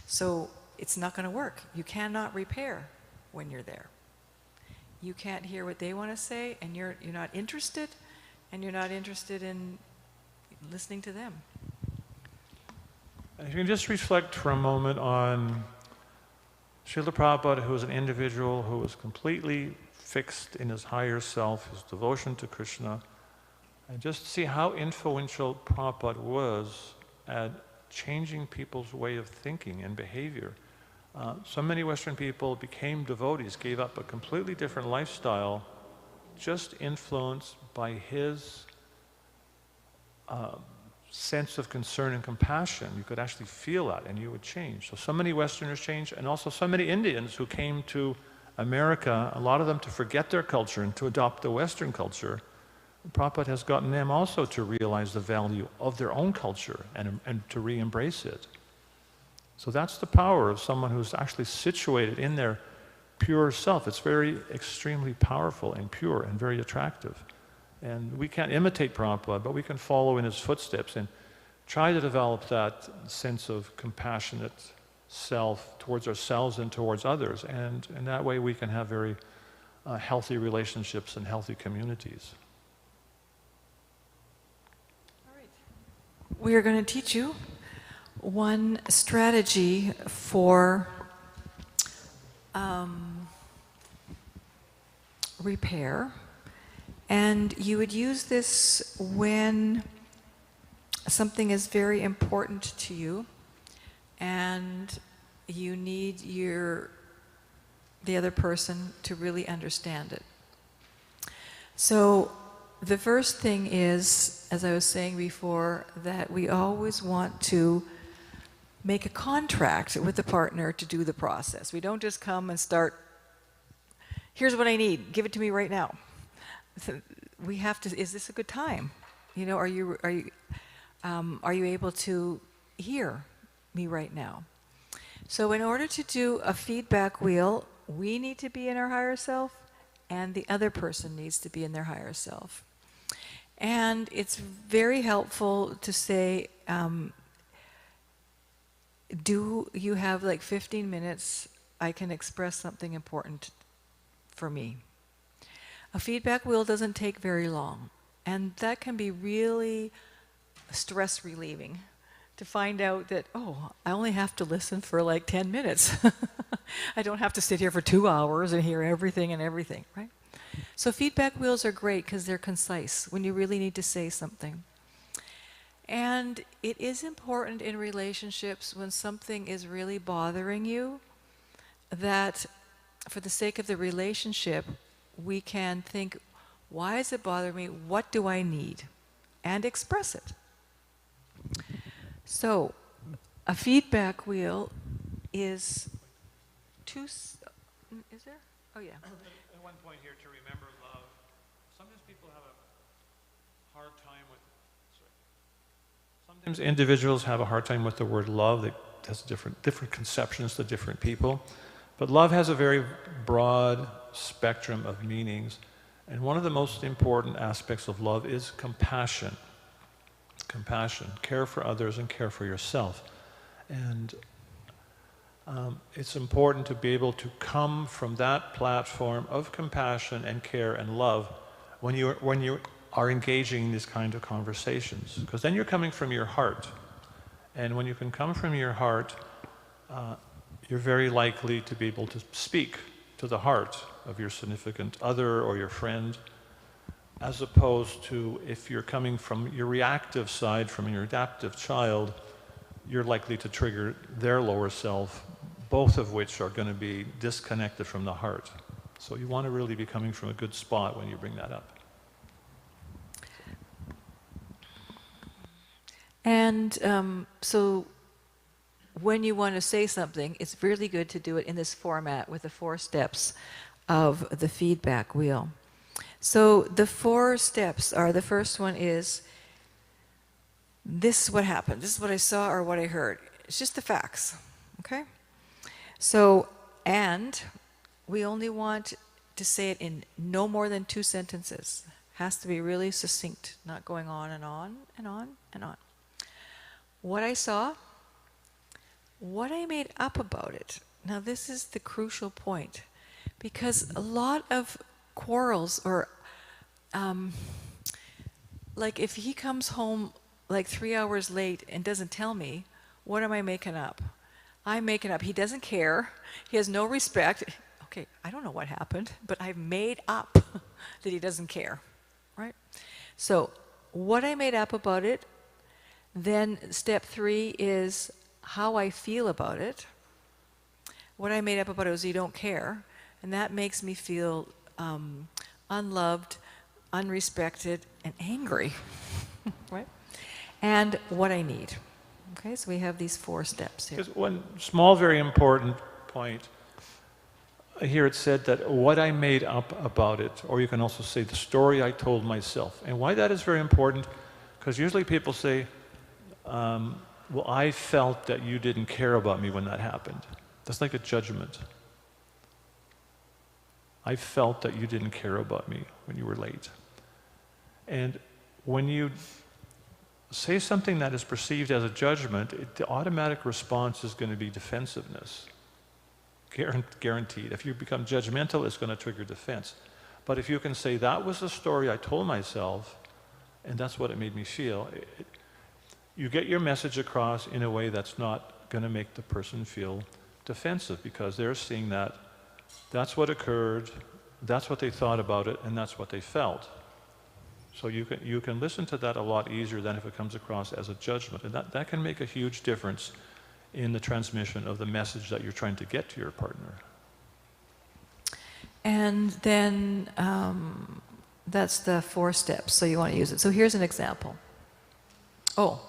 So it's not going to work. You cannot repair when you're there. You can't hear what they want to say, and you're not interested, and you're not interested in listening to them. And if you can just reflect for a moment on Srila Prabhupada, who was an individual who was completely fixed in his higher self, his devotion to Krishna, and just see how influential Prabhupada was at changing people's way of thinking and behavior. So many Western people became devotees, gave up a completely different lifestyle, just influenced by his sense of concern and compassion. You could actually feel that, and you would change. So many Westerners changed, and also so many Indians who came to America, a lot of them to forget their culture and to adopt the Western culture. Prabhupada has gotten them also to realize the value of their own culture and to re-embrace it. So that's the power of someone who's actually situated in their pure self. It's very extremely powerful and pure and very attractive. And we can't imitate Prabhupada, but we can follow in his footsteps and try to develop that sense of compassionate self towards ourselves and towards others. And in that way we can have very healthy relationships and healthy communities. We are going to teach you one strategy for repair. And you would use this when something is very important to you and you need the other person to really understand it. So the first thing is, as I was saying before, that we always want to make a contract with the partner to do the process. We don't just come and start, here's what I need, give it to me right now. We have to, is this a good time? You know, are you able to hear me right now? So in order to do a feedback wheel, we need to be in our higher self and the other person needs to be in their higher self. And it's very helpful to say, do you have like 15 minutes? I can express something important for me. A feedback wheel doesn't take very long, and that can be really stress relieving to find out that, oh, I only have to listen for like 10 minutes. I don't have to sit here for 2 hours and hear everything and everything, right? So feedback wheels are great because they're concise when you really need to say something. And it is important in relationships when something is really bothering you that for the sake of the relationship, we can think, why is it bothering me? What do I need? And express it. So a feedback wheel is is there? Oh yeah. At one point here, to remember love. Sometimes people have a hard time with, sometimes individuals have a hard time with the word love. That has different conceptions to different people. But love has a very broad spectrum of meanings. And one of the most important aspects of love is compassion. Compassion, care for others and care for yourself. And it's important to be able to come from that platform of compassion and care and love when you are engaging in these kind of conversations. Because then you're coming from your heart. And when you can come from your heart, you're very likely to be able to speak to the heart of your significant other or your friend, as opposed to if you're coming from your reactive side, from your adaptive child, you're likely to trigger their lower self, both of which are going to be disconnected from the heart. So you want to really be coming from a good spot when you bring that up. And so when you want to say something, it's really good to do it in this format with the 4 steps of the feedback wheel. So the 4 steps are, the first one is, this is what happened, this is what I saw or what I heard. It's just the facts, okay? So, and we only want to say it in no more than 2 sentences. Has to be really succinct, not going on and on and on and on. What I saw, what I made up about it. Now this is the crucial point, because a lot of quarrels, or like if he comes home like 3 hours late and doesn't tell me, what am I making up? I'm making up. He doesn't care. He has no respect. Okay, I don't know what happened, but I've made up that he doesn't care, right? So what I made up about it. Then step 3 is how I feel about it. What I made up about it was you don't care, and that makes me feel unloved, unrespected, and angry, right? And what I need. Okay, so we have these 4 steps here. Just one small, very important point. Here it said that what I made up about it, or you can also say the story I told myself. And why that is very important, because usually people say, well, I felt that you didn't care about me when that happened. That's like a judgment. I felt that you didn't care about me when you were late. And when you say something that is perceived as a judgment, the automatic response is going to be defensiveness. Guaranteed. If you become judgmental, it's going to trigger defense. But if you can say, that was the story I told myself, and that's what it made me feel, you get your message across in a way that's not going to make the person feel defensive, because they're seeing that that's what occurred, that's what they thought about it, and that's what they felt. So you can listen to that a lot easier than if it comes across as a judgment. And that can make a huge difference in the transmission of the message that you're trying to get to your partner. And then that's the 4 steps, so you want to use it. So here's an example. Oh,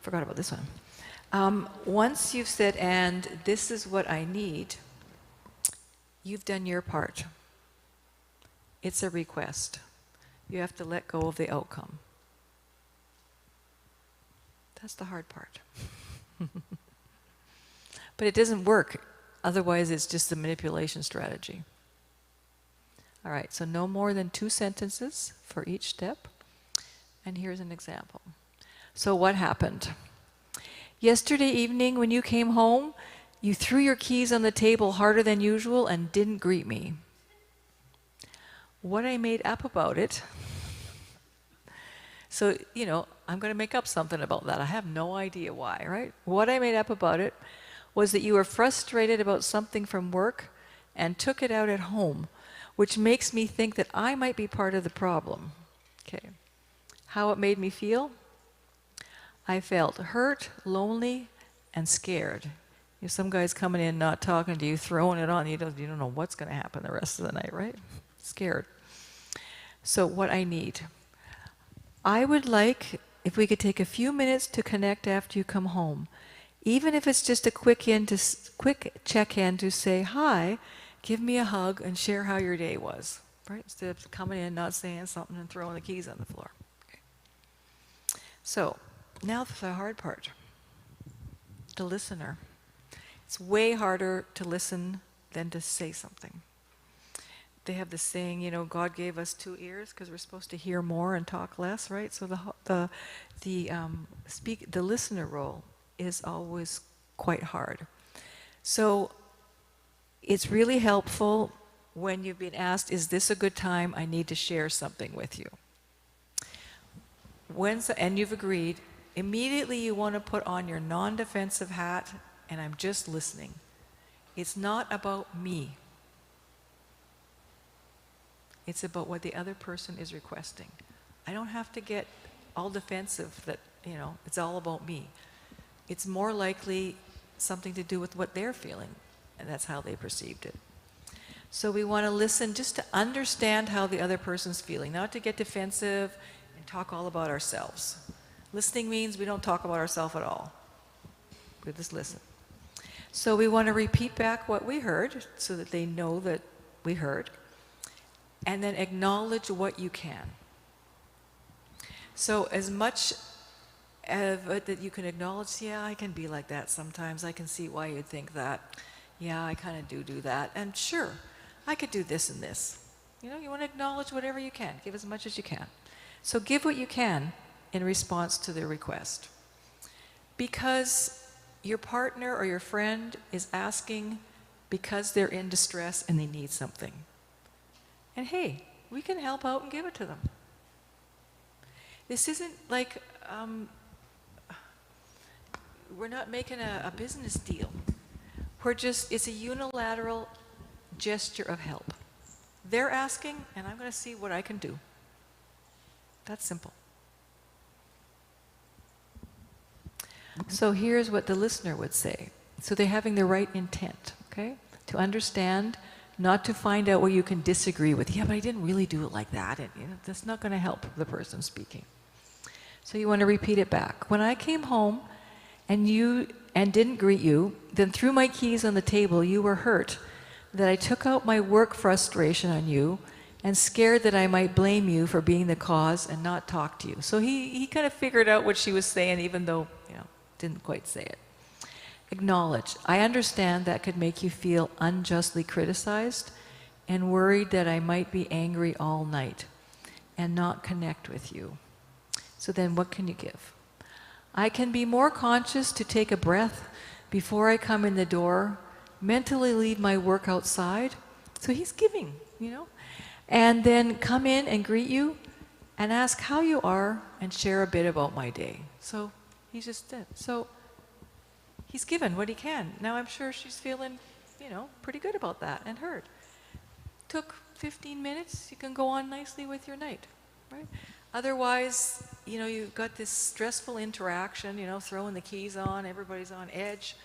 forgot about this one. Once you've said, and this is what I need, you've done your part. It's a request. You have to let go of the outcome. That's the hard part. But it doesn't work. Otherwise, it's just a manipulation strategy. All right, so no more than 2 sentences for each step. And here's an example. So what happened? Yesterday evening when you came home, you threw your keys on the table harder than usual and didn't greet me. What I made up about it, so, you know, I'm going to make up something about that. I have no idea why, right? What I made up about it was that you were frustrated about something from work and took it out at home, which makes me think that I might be part of the problem. Okay. How it made me feel? I felt hurt, lonely, and scared. You know, some guy's coming in not talking to you, throwing it on you, you don't know what's going to happen the rest of the night, right? Scared. So what I need. I would like if we could take a few minutes to connect after you come home. Even if it's just a quick check-in to say hi, give me a hug and share how your day was, right? Instead of coming in, not saying something and throwing the keys on the floor. Okay. So now for the hard part, the listener. It's way harder to listen than to say something. They have this saying, you know, God gave us 2 ears because we're supposed to hear more and talk less, right? So the listener role is always quite hard. So it's really helpful when you've been asked, is this a good time? I need to share something with you. And you've agreed, immediately you want to put on your non-defensive hat, and I'm just listening. It's not about me. It's about what the other person is requesting. I don't have to get all defensive that, you know, it's all about me. It's more likely something to do with what they're feeling, and that's how they perceived it. So we want to listen just to understand how the other person's feeling, not to get defensive and talk all about ourselves. Listening means we don't talk about ourselves at all. We just listen. So we want to repeat back what we heard so that they know that we heard, and then acknowledge what you can. So as much of it that you can acknowledge, yeah, I can be like that sometimes. I can see why you'd think that. Yeah, I kind of do that. And sure, I could do this and this. You know, you want to acknowledge whatever you can. Give as much as you can. So give what you can in response to their request. Because your partner or your friend is asking because they're in distress and they need something. And hey, we can help out and give it to them. This isn't like, we're not making a business deal. It's a unilateral gesture of help. They're asking, and I'm going to see what I can do. That's simple. So here's what the listener would say. So they're having the right intent, okay? To understand, not to find out where you can disagree with, yeah, but I didn't really do it like that. And, you know, that's not going to help the person speaking. So you want to repeat it back. When I came home and didn't greet you, then threw my keys on the table, you were hurt that I took out my work frustration on you and scared that I might blame you for being the cause and not talk to you. So he kind of figured out what she was saying, even though, you know, didn't quite say it. Acknowledge. I understand that could make you feel unjustly criticized and worried that I might be angry all night and not connect with you. So then what can you give? I can be more conscious to take a breath before I come in the door, mentally leave my work outside. So he's giving, you know. And then come in and greet you and ask how you are and share a bit about my day. So he just did. So he's given what he can. Now I'm sure she's feeling, you know, pretty good about that and heard. Took 15 minutes, you can go on nicely with your night, right? Otherwise, you know, you've got this stressful interaction, you know, throwing the keys on, everybody's on edge.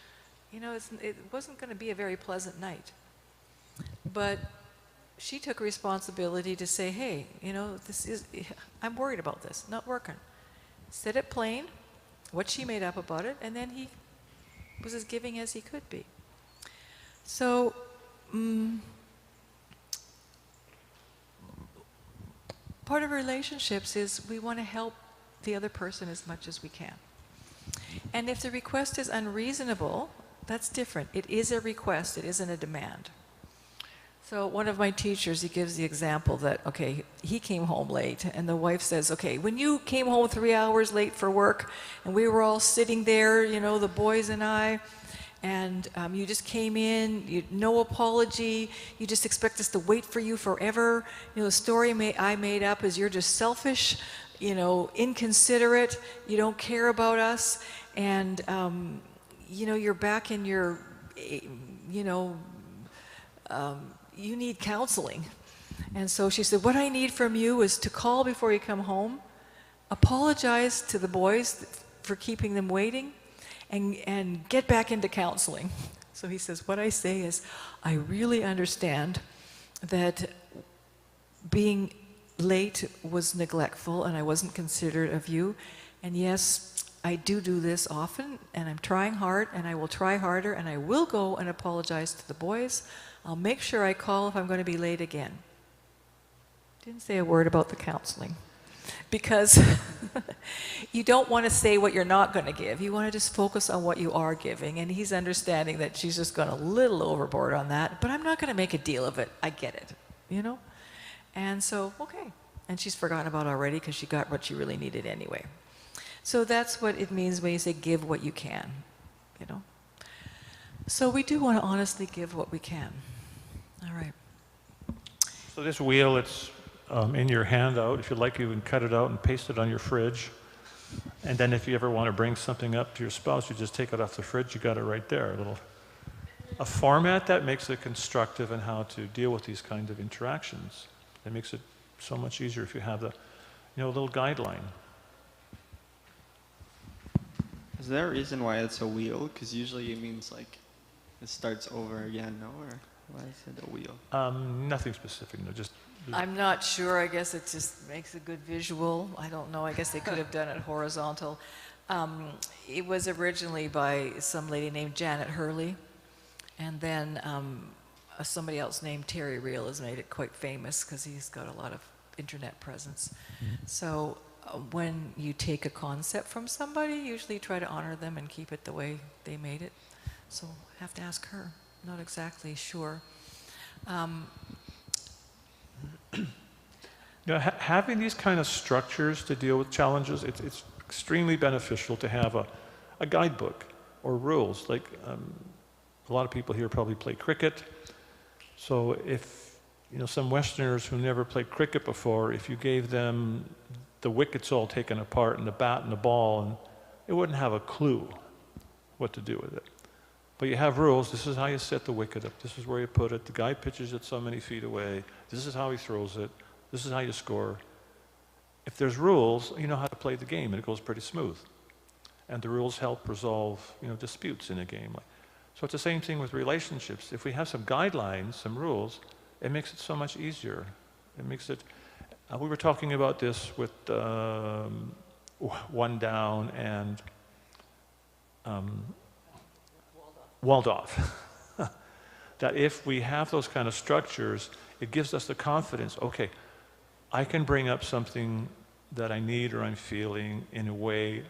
You know, it wasn't going to be a very pleasant night. But she took responsibility to say, hey, you know, I'm worried about this, not working. Said it plain, what she made up about it, and then he was as giving as he could be. So, part of relationships is we want to help the other person as much as we can. And if the request is unreasonable, that's different. It is a request, it isn't a demand. So one of my teachers, he gives the example that, okay, he came home late, and the wife says, okay, when you came home 3 hours late for work, and we were all sitting there, you know, the boys and I, and you just came in, no apology, you just expect us to wait for you forever. You know, the story I made up is you're just selfish, you know, inconsiderate, you don't care about us, and, you know, you're back in your, you know, you need counseling. And so she said, what I need from you is to call before you come home, apologize to the boys for keeping them waiting, and get back into counseling. So he says, what I say is, I really understand that being late was neglectful and I wasn't considerate of you. And yes, I do this often, and I'm trying hard, and I will try harder, and I will go and apologize to the boys. I'll make sure I call if I'm going to be late again. Didn't say a word about the counseling. Because you don't want to say what you're not going to give. You want to just focus on what you are giving. And he's understanding that she's just gone a little overboard on that. But I'm not going to make a deal of it. I get it, you know? And so, okay. And she's forgotten about it already because she got what she really needed anyway. So that's what it means when you say give what you can, you know? So we do want to honestly give what we can. All right. So this wheel, it's in your handout. If you'd like, you can cut it out and paste it on your fridge. And then if you ever want to bring something up to your spouse, you just take it off the fridge. You got it right there. A format that makes it constructive in how to deal with these kinds of interactions. It makes it so much easier if you have the, you know, little guideline. Is there a reason why it's a wheel? Because usually it means like it starts over again, no? Or why is it a wheel? Nothing specific, no, just... I'm not sure. I guess it just makes a good visual. I don't know. I guess they could have done it horizontal. It was originally by some lady named Janet Hurley, and then somebody else named Terry Real has made it quite famous because he's got a lot of internet presence. So when you take a concept from somebody, usually try to honor them and keep it the way they made it. So have to ask her. Not exactly sure. You know, having these kind of structures to deal with challenges, it's extremely beneficial to have a guidebook or rules. Like a lot of people here probably play cricket. So if, you know, some Westerners who never played cricket before, if you gave them the wickets all taken apart and the bat and the ball, and they wouldn't have a clue what to do with it. But you have rules. This is how you set the wicket up. This is where you put it. The guy pitches it so many feet away. This is how he throws it. This is how you score. If there's rules, you know how to play the game, and it goes pretty smooth. And the rules help resolve, you know, disputes in a game. So it's the same thing with relationships. If we have some guidelines, some rules, it makes it so much easier. It makes it... we were talking about this with One Down and Waldorf. That if we have those kind of structures, it gives us the confidence, okay, I can bring up something that I need or I'm feeling in a way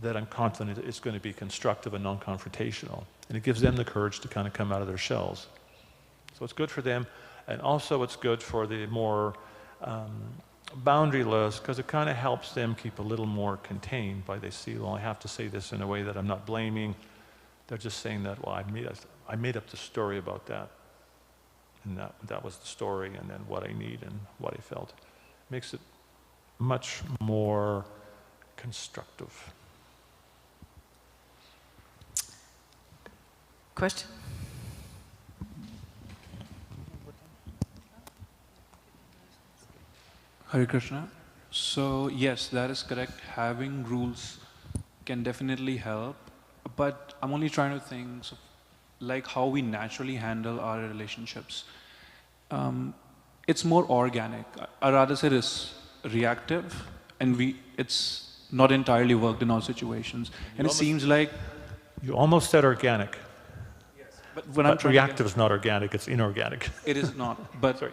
that I'm confident it's going to be constructive and non-confrontational. And it gives them the courage to kind of come out of their shells. So it's good for them, and also it's good for the more boundaryless because it kind of helps them keep a little more contained by they see, well, I have to say this in a way that I'm not blaming. They're just saying that, well, I made up the story about that. And that was the story, and then what I need and what I felt. Makes it much more constructive. Question? Hare Krishna. So yes, that is correct. Having rules can definitely help, but I'm only trying to think of like how we naturally handle our relationships. It's more organic. I rather say it's reactive, and it's not entirely worked in all situations. And it seems like you almost said organic. Yes, but when I'm trying reactive is not organic; it's inorganic. It is not. But sorry.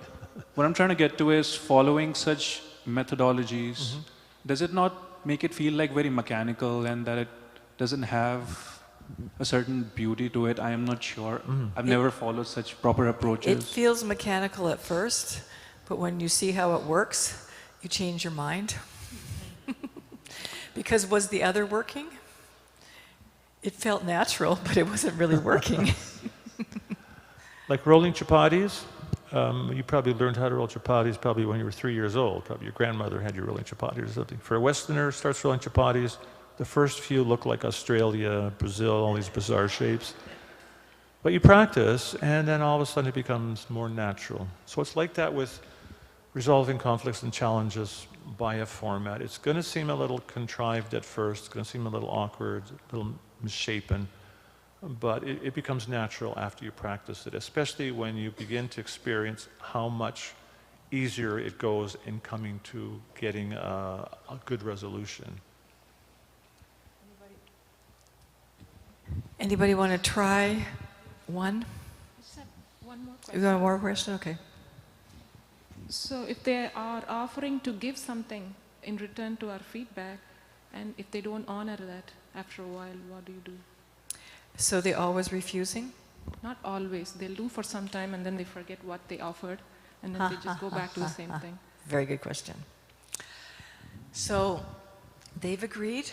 What I'm trying to get to is following such methodologies. Does it not make it feel like very mechanical and that it doesn't have a certain beauty to it? I am not sure. I've never followed such proper approaches. It feels mechanical at first, but when you see how it works, you change your mind. Because was the other working? It felt natural, but it wasn't really working. Like rolling chapatis. You probably learned how to roll chapatis probably when you were 3 years old. Probably your grandmother had you rolling chapatis or something. For a Westerner, starts rolling chapatis, the first few look like Australia, Brazil, all these bizarre shapes. But you practice, and then all of a sudden it becomes more natural. So it's like that with resolving conflicts and challenges by a format. It's going to seem a little contrived at first, it's going to seem a little awkward, a little misshapen. But it becomes natural after you practice it, especially when you begin to experience how much easier it goes in coming to getting a good resolution. Anybody want to try one? One more question. You got one more question? Okay. So if they are offering to give something in return to our feedback, and if they don't honor that after a while, what do you do? So they're always refusing? Not always. They'll do for some time and then they forget what they offered and then they just go back to the same thing. Very good question. So they've agreed.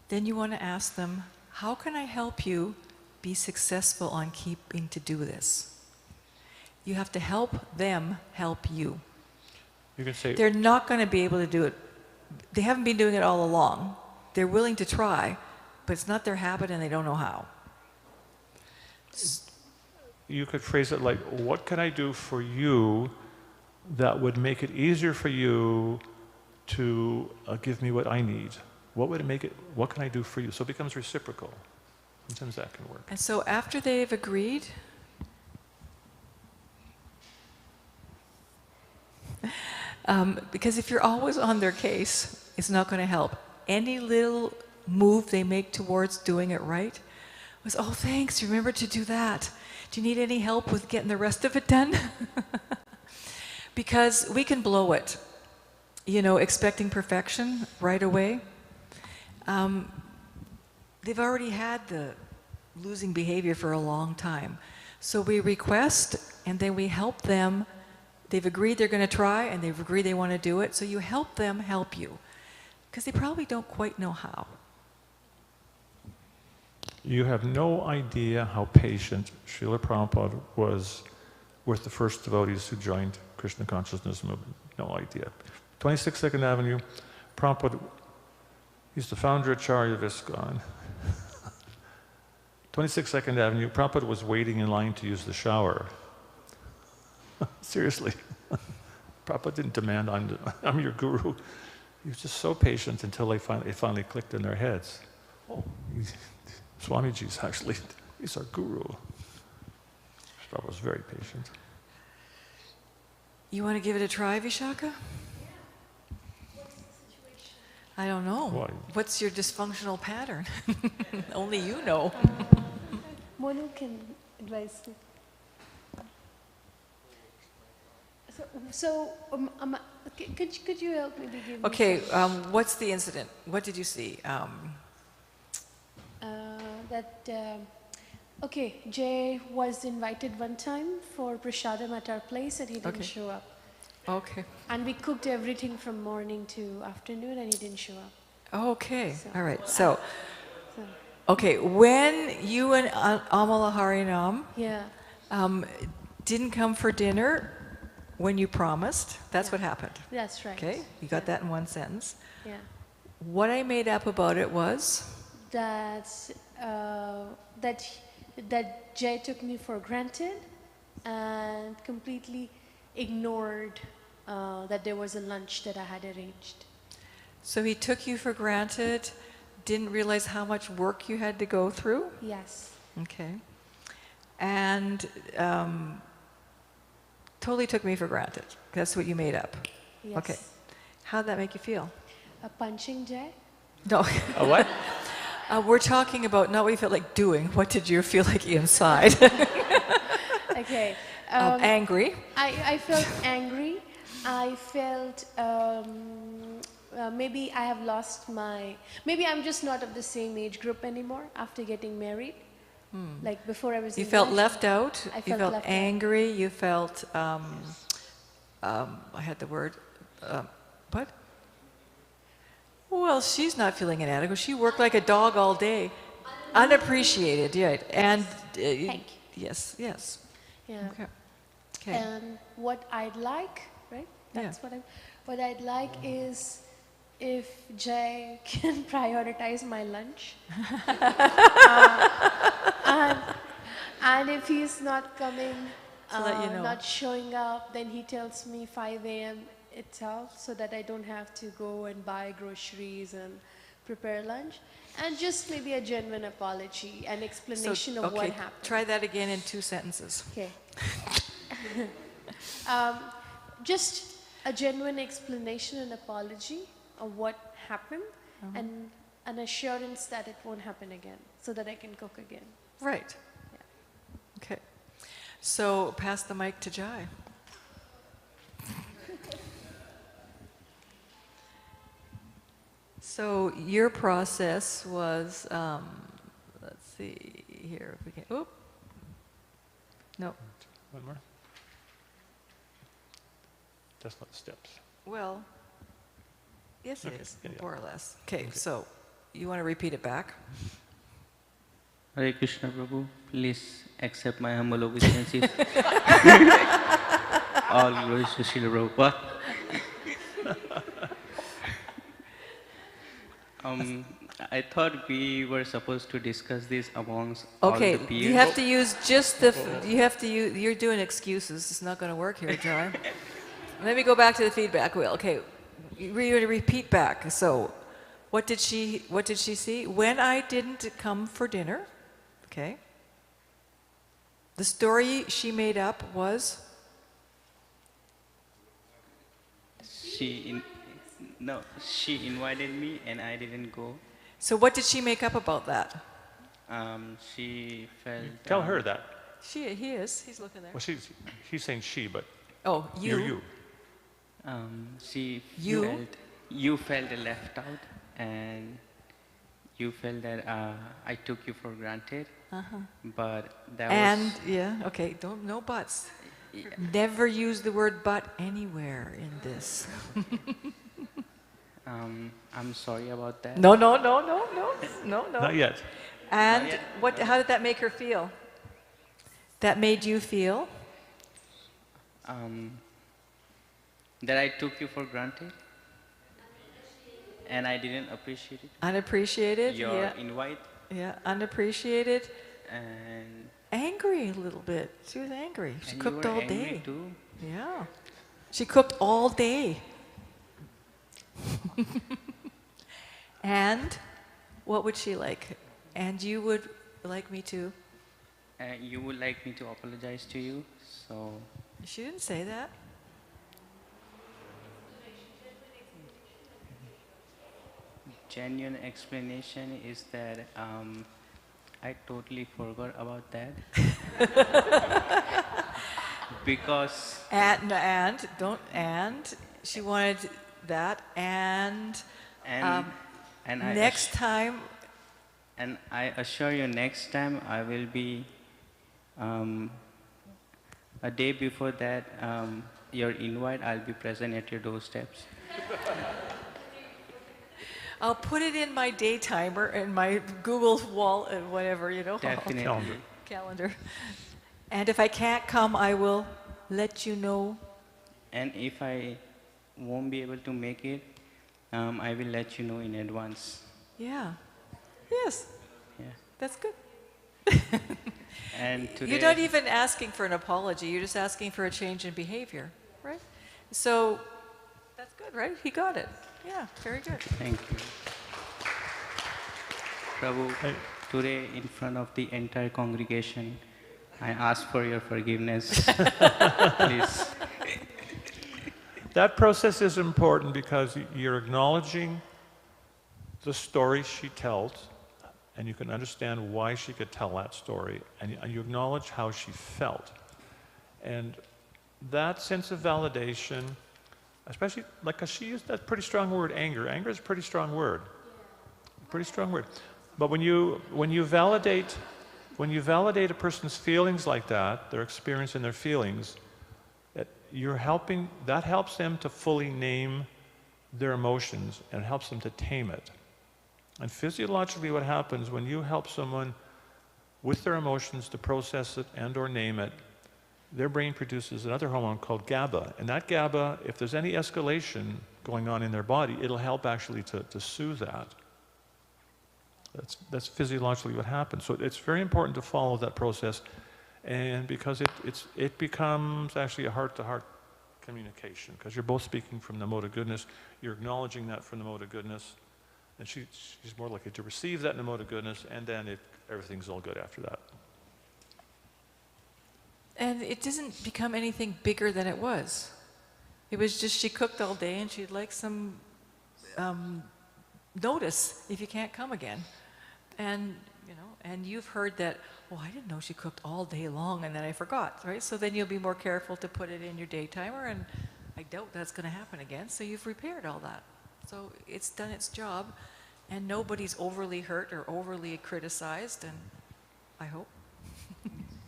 Then you want to ask them, how can I help you be successful on keeping to do this? You have to help them help you. You can say they're not going to be able to do it. They haven't been doing it all along. They're willing to try, but it's not their habit and they don't know how. You could phrase it like, what can I do for you that would make it easier for you to give me what I need? What would it make it, what can I do for you? So it becomes reciprocal. Sometimes that can work. And so after they've agreed, because if you're always on their case, it's not going to help. Any little move they make towards doing it right was, oh, thanks, remember to do that. Do you need any help with getting the rest of it done? Because we can blow it, you know, expecting perfection right away. They've already had the losing behavior for a long time. So we request, and then we help them. They've agreed they're going to try, and they've agreed they want to do it. So you help them help you, because they probably don't quite know how. You have no idea how patient Srila Prabhupada was with the first devotees who joined Krishna Consciousness Movement. No idea. 22nd Avenue, Prabhupada, he's the founder Acharya of ISKCON. 22nd Avenue, Prabhupada was waiting in line to use the shower. Seriously. Prabhupada didn't demand, I'm your guru. He was just so patient until it finally clicked in their heads. Oh, Swamiji's actually, he's our guru. Prabhupada was very patient. You want to give it a try, Vishaka? Yeah. What's the situation? I don't know. Why? What's your dysfunctional pattern? Only you know. Monu can advise me. Could you help me to give Okay, me what's the incident? What did you see? Okay, Jay was invited one time for prasadam at our place and he didn't show up. Okay. And we cooked everything from morning to afternoon, and he didn't show up. Okay. So- All right. So, So, okay, when you and Amala Harinam yeah, didn't come for dinner when you promised, that's Yeah. what happened. that's right. Okay? You got that in one sentence. Yeah. What I made up about it was, That that Jay took me for granted and completely ignored that there was a lunch that I had arranged. so he took you for granted, didn't realize how much work you had to go through? Yes. Okay. And totally took me for granted. That's what you made up. Yes. Okay. How'd that make you feel? A punching Jay? No. A what? We're talking about not what you felt like doing. What did you feel like inside? Okay. Angry. I felt angry. I felt maybe I have lost my, maybe I'm just not of the same age group anymore after getting married. Like before I was You in felt relationship, left out. I You felt felt left out. angry. You felt, I had the word, what? Well, she's not feeling inadequate. She worked like a dog all day. Unappreciated, yeah. And, Thank yes, yes. Yeah. Okay. Okay. And what I'd like, right? That's what I'd like is if Jay can prioritize my lunch. And if he's not coming, To let you know. not showing up, then he tells me 5 a.m. itself so that I don't have to go and buy groceries and prepare lunch. And just maybe a genuine apology, an explanation of what happened. Try that again in 2 sentences. Okay. Just a genuine explanation and apology of what happened and an assurance that it won't happen again so that I can cook again. Right. Okay. So pass the mic to Jai. So your process was, let's see here if we can, oop. No. One more. Just not steps. Well, yes it Okay, is, yeah, yeah. more or less. Okay, so you want to repeat it back? Hare Krishna Prabhu, please accept my humble obeisances. All glories to Srila Prabhupada. I thought we were supposed to discuss this amongst all Okay, the peers. you have to use just the, you have to use, you're doing excuses. It's not going to work here, Jai. Let me go back to the feedback wheel. Okay, you're going to repeat back. So, what did she see? When I didn't come for dinner, okay, the story she made up was? She invited me and I didn't go. So what did she make up about that? She felt... Tell her that. He is. He's looking there. Well, she's saying she, but Oh, you. you're you. You felt left out and you felt that I took you for granted. But that And, was... yeah, okay, no buts. Never use the word but anywhere in this. I'm sorry about that. No. Not yet. And Not yet. how did that make her feel? That made you feel? That I took you for granted and I didn't appreciate it. Unappreciated? Your Yeah. invite Yeah, unappreciated. and... Angry a little bit. She was angry. She and cooked you were all angry day. too. Yeah. She cooked all day. And what would she like? And you would like me to? You would like me to apologize to you, so... She didn't say that. Genuine explanation is that I totally forgot about that. Because... And she wanted that, and I next time... And I assure you, next time I will be, a day before that, your invite, I'll be present at your doorsteps. I'll put it in my day timer and my Google wall, whatever, Definitely. calendar. And if I can't come, I will let you know. And if I won't be able to make it, I will let you know in advance. Yeah. Yes. Yeah. That's good. And today, You're not even asking for an apology. You're just asking for a change in behavior, right? So that's good, right? He got it. Yeah, very good. Thank you. Prabhu, today in front of the entire congregation, I ask for your forgiveness. Please. That process is important because you're acknowledging the story she tells, and you can understand why she could tell that story, and you acknowledge how she felt. And that sense of validation, especially, like, 'cause she used that pretty strong word, anger. Anger is a pretty strong word. Pretty strong word. But when you validate a person's feelings like that, their experience and their feelings, that helps them to fully name their emotions and helps them to tame it. And physiologically what happens when you help someone with their emotions to process it and or name it, their brain produces another hormone called GABA. And that GABA, if there's any escalation going on in their body, it'll help actually to soothe that. That's physiologically what happens. So it's very important to follow that process, and because it becomes actually a heart-to-heart communication, because you're both speaking from the mode of goodness, you're acknowledging that from the mode of goodness, and she's more likely to receive that in the mode of goodness, and then everything's all good after that. And it doesn't become anything bigger than it was. It was just she cooked all day and she'd like some notice if you can't come again. And, and you've heard that, I didn't know she cooked all day long and then I forgot, right? So then you'll be more careful to put it in your day timer, and I doubt that's going to happen again. So you've repaired all that. So it's done its job, and nobody's overly hurt or overly criticized, and I hope.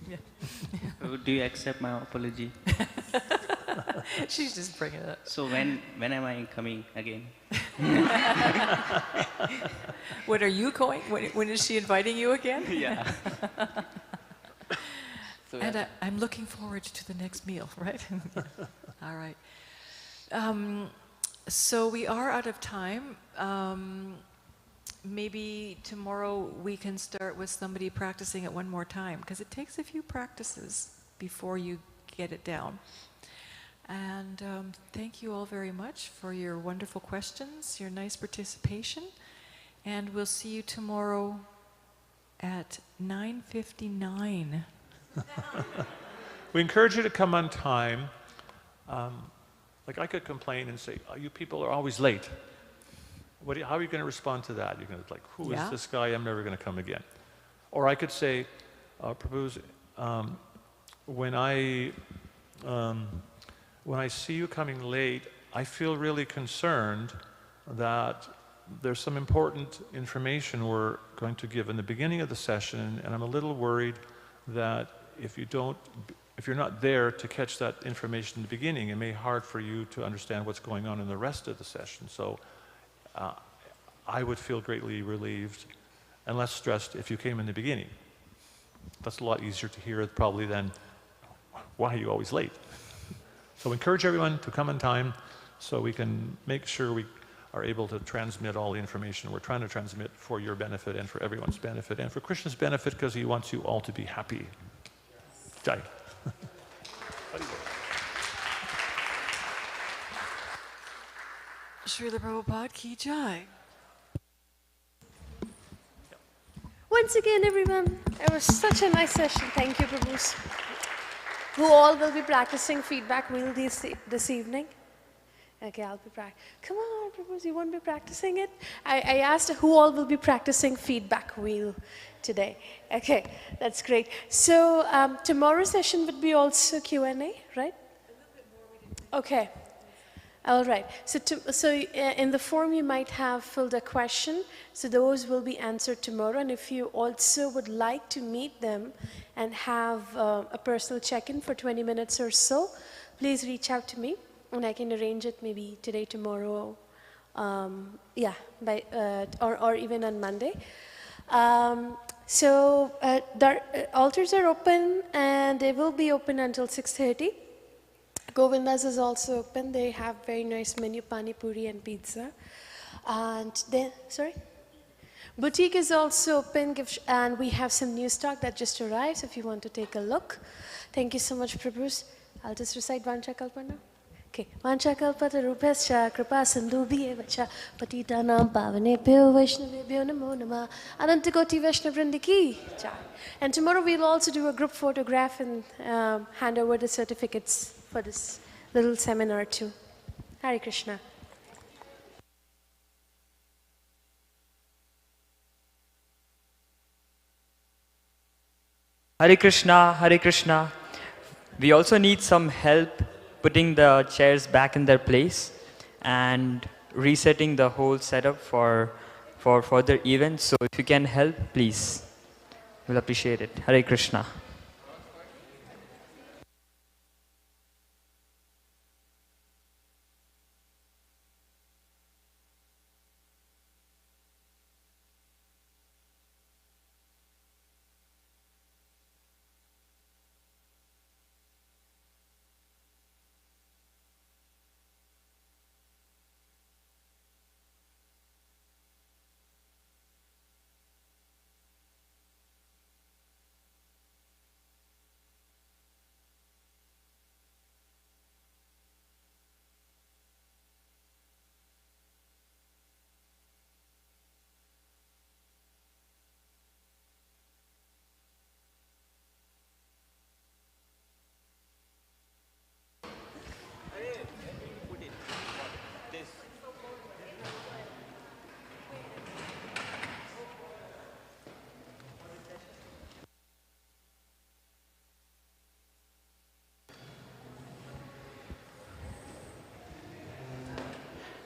Yeah. Do you accept my apology? She's just bringing it up. So when am I coming again? When are you going? When is she inviting you again? Yeah. So and I'm looking forward to the next meal, right? All right. So we are out of time. Maybe tomorrow we can start with somebody practicing it one more time, because it takes a few practices before you get it down. And thank you all very much for your wonderful questions, your nice participation. And we'll see you tomorrow at 9:59. We encourage you to come on time. Like, I could complain and say, you people are always late. How are you going to respond to that? You're going to who is this guy? I'm never going to come again. Or I could say, Prabhu, when I see you coming late, I feel really concerned that there's some important information we're going to give in the beginning of the session, and I'm a little worried that if you're not there to catch that information in the beginning, it may be hard for you to understand what's going on in the rest of the session. So I would feel greatly relieved and less stressed if you came in the beginning. That's a lot easier to hear probably than, why are you always late? So encourage everyone to come on time so we can make sure we are able to transmit all the information we're trying to transmit for your benefit and for everyone's benefit and for Krishna's benefit, because he wants you all to be happy. Jai. Srila Prabhupada ki jai. Once again, everyone, it was such a nice session. Thank you, Prabhus. Who all will be practicing feedback wheel this evening? Okay, I'll be practicing. Come on, Prabhus, you won't be practicing it? I asked who all will be practicing feedback wheel today. Okay, that's great. So tomorrow's session would be also Q&A, right? Okay. All right. In the form you might have filled a question. So those will be answered tomorrow. And if you also would like to meet them and have a personal check-in for 20 minutes or so, please reach out to me, and I can arrange it maybe today, tomorrow, or even on Monday. The altars are open, and they will be open until 6:30. Govinda's is also open. They have very nice menu, pani puri and pizza. And then, boutique is also open, and we have some new stock that just arrived, so if you want to take a look. Thank you so much, Prabhu. I'll just recite Vanchakalpana. Okay. Vanchakalpata rupescha kripa sindubhyevacha patitanam pavanebhyo vaishnavebhyo namo namah anantakoti vaishnavrindiki jai. And tomorrow we'll also do a group photograph and hand over the certificates for this little seminar too. Hare Krishna. Hare Krishna, Hare Krishna. We also need some help putting the chairs back in their place and resetting the whole setup for further events. So if you can help, please. We'll appreciate it. Hare Krishna.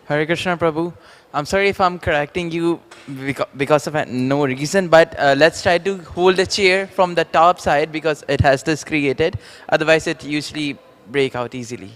Hare Krishna, Prabhu. I'm sorry if I'm correcting you because of no reason, but let's try to hold the chair from the top side because it has this created. Otherwise, it usually break out easily.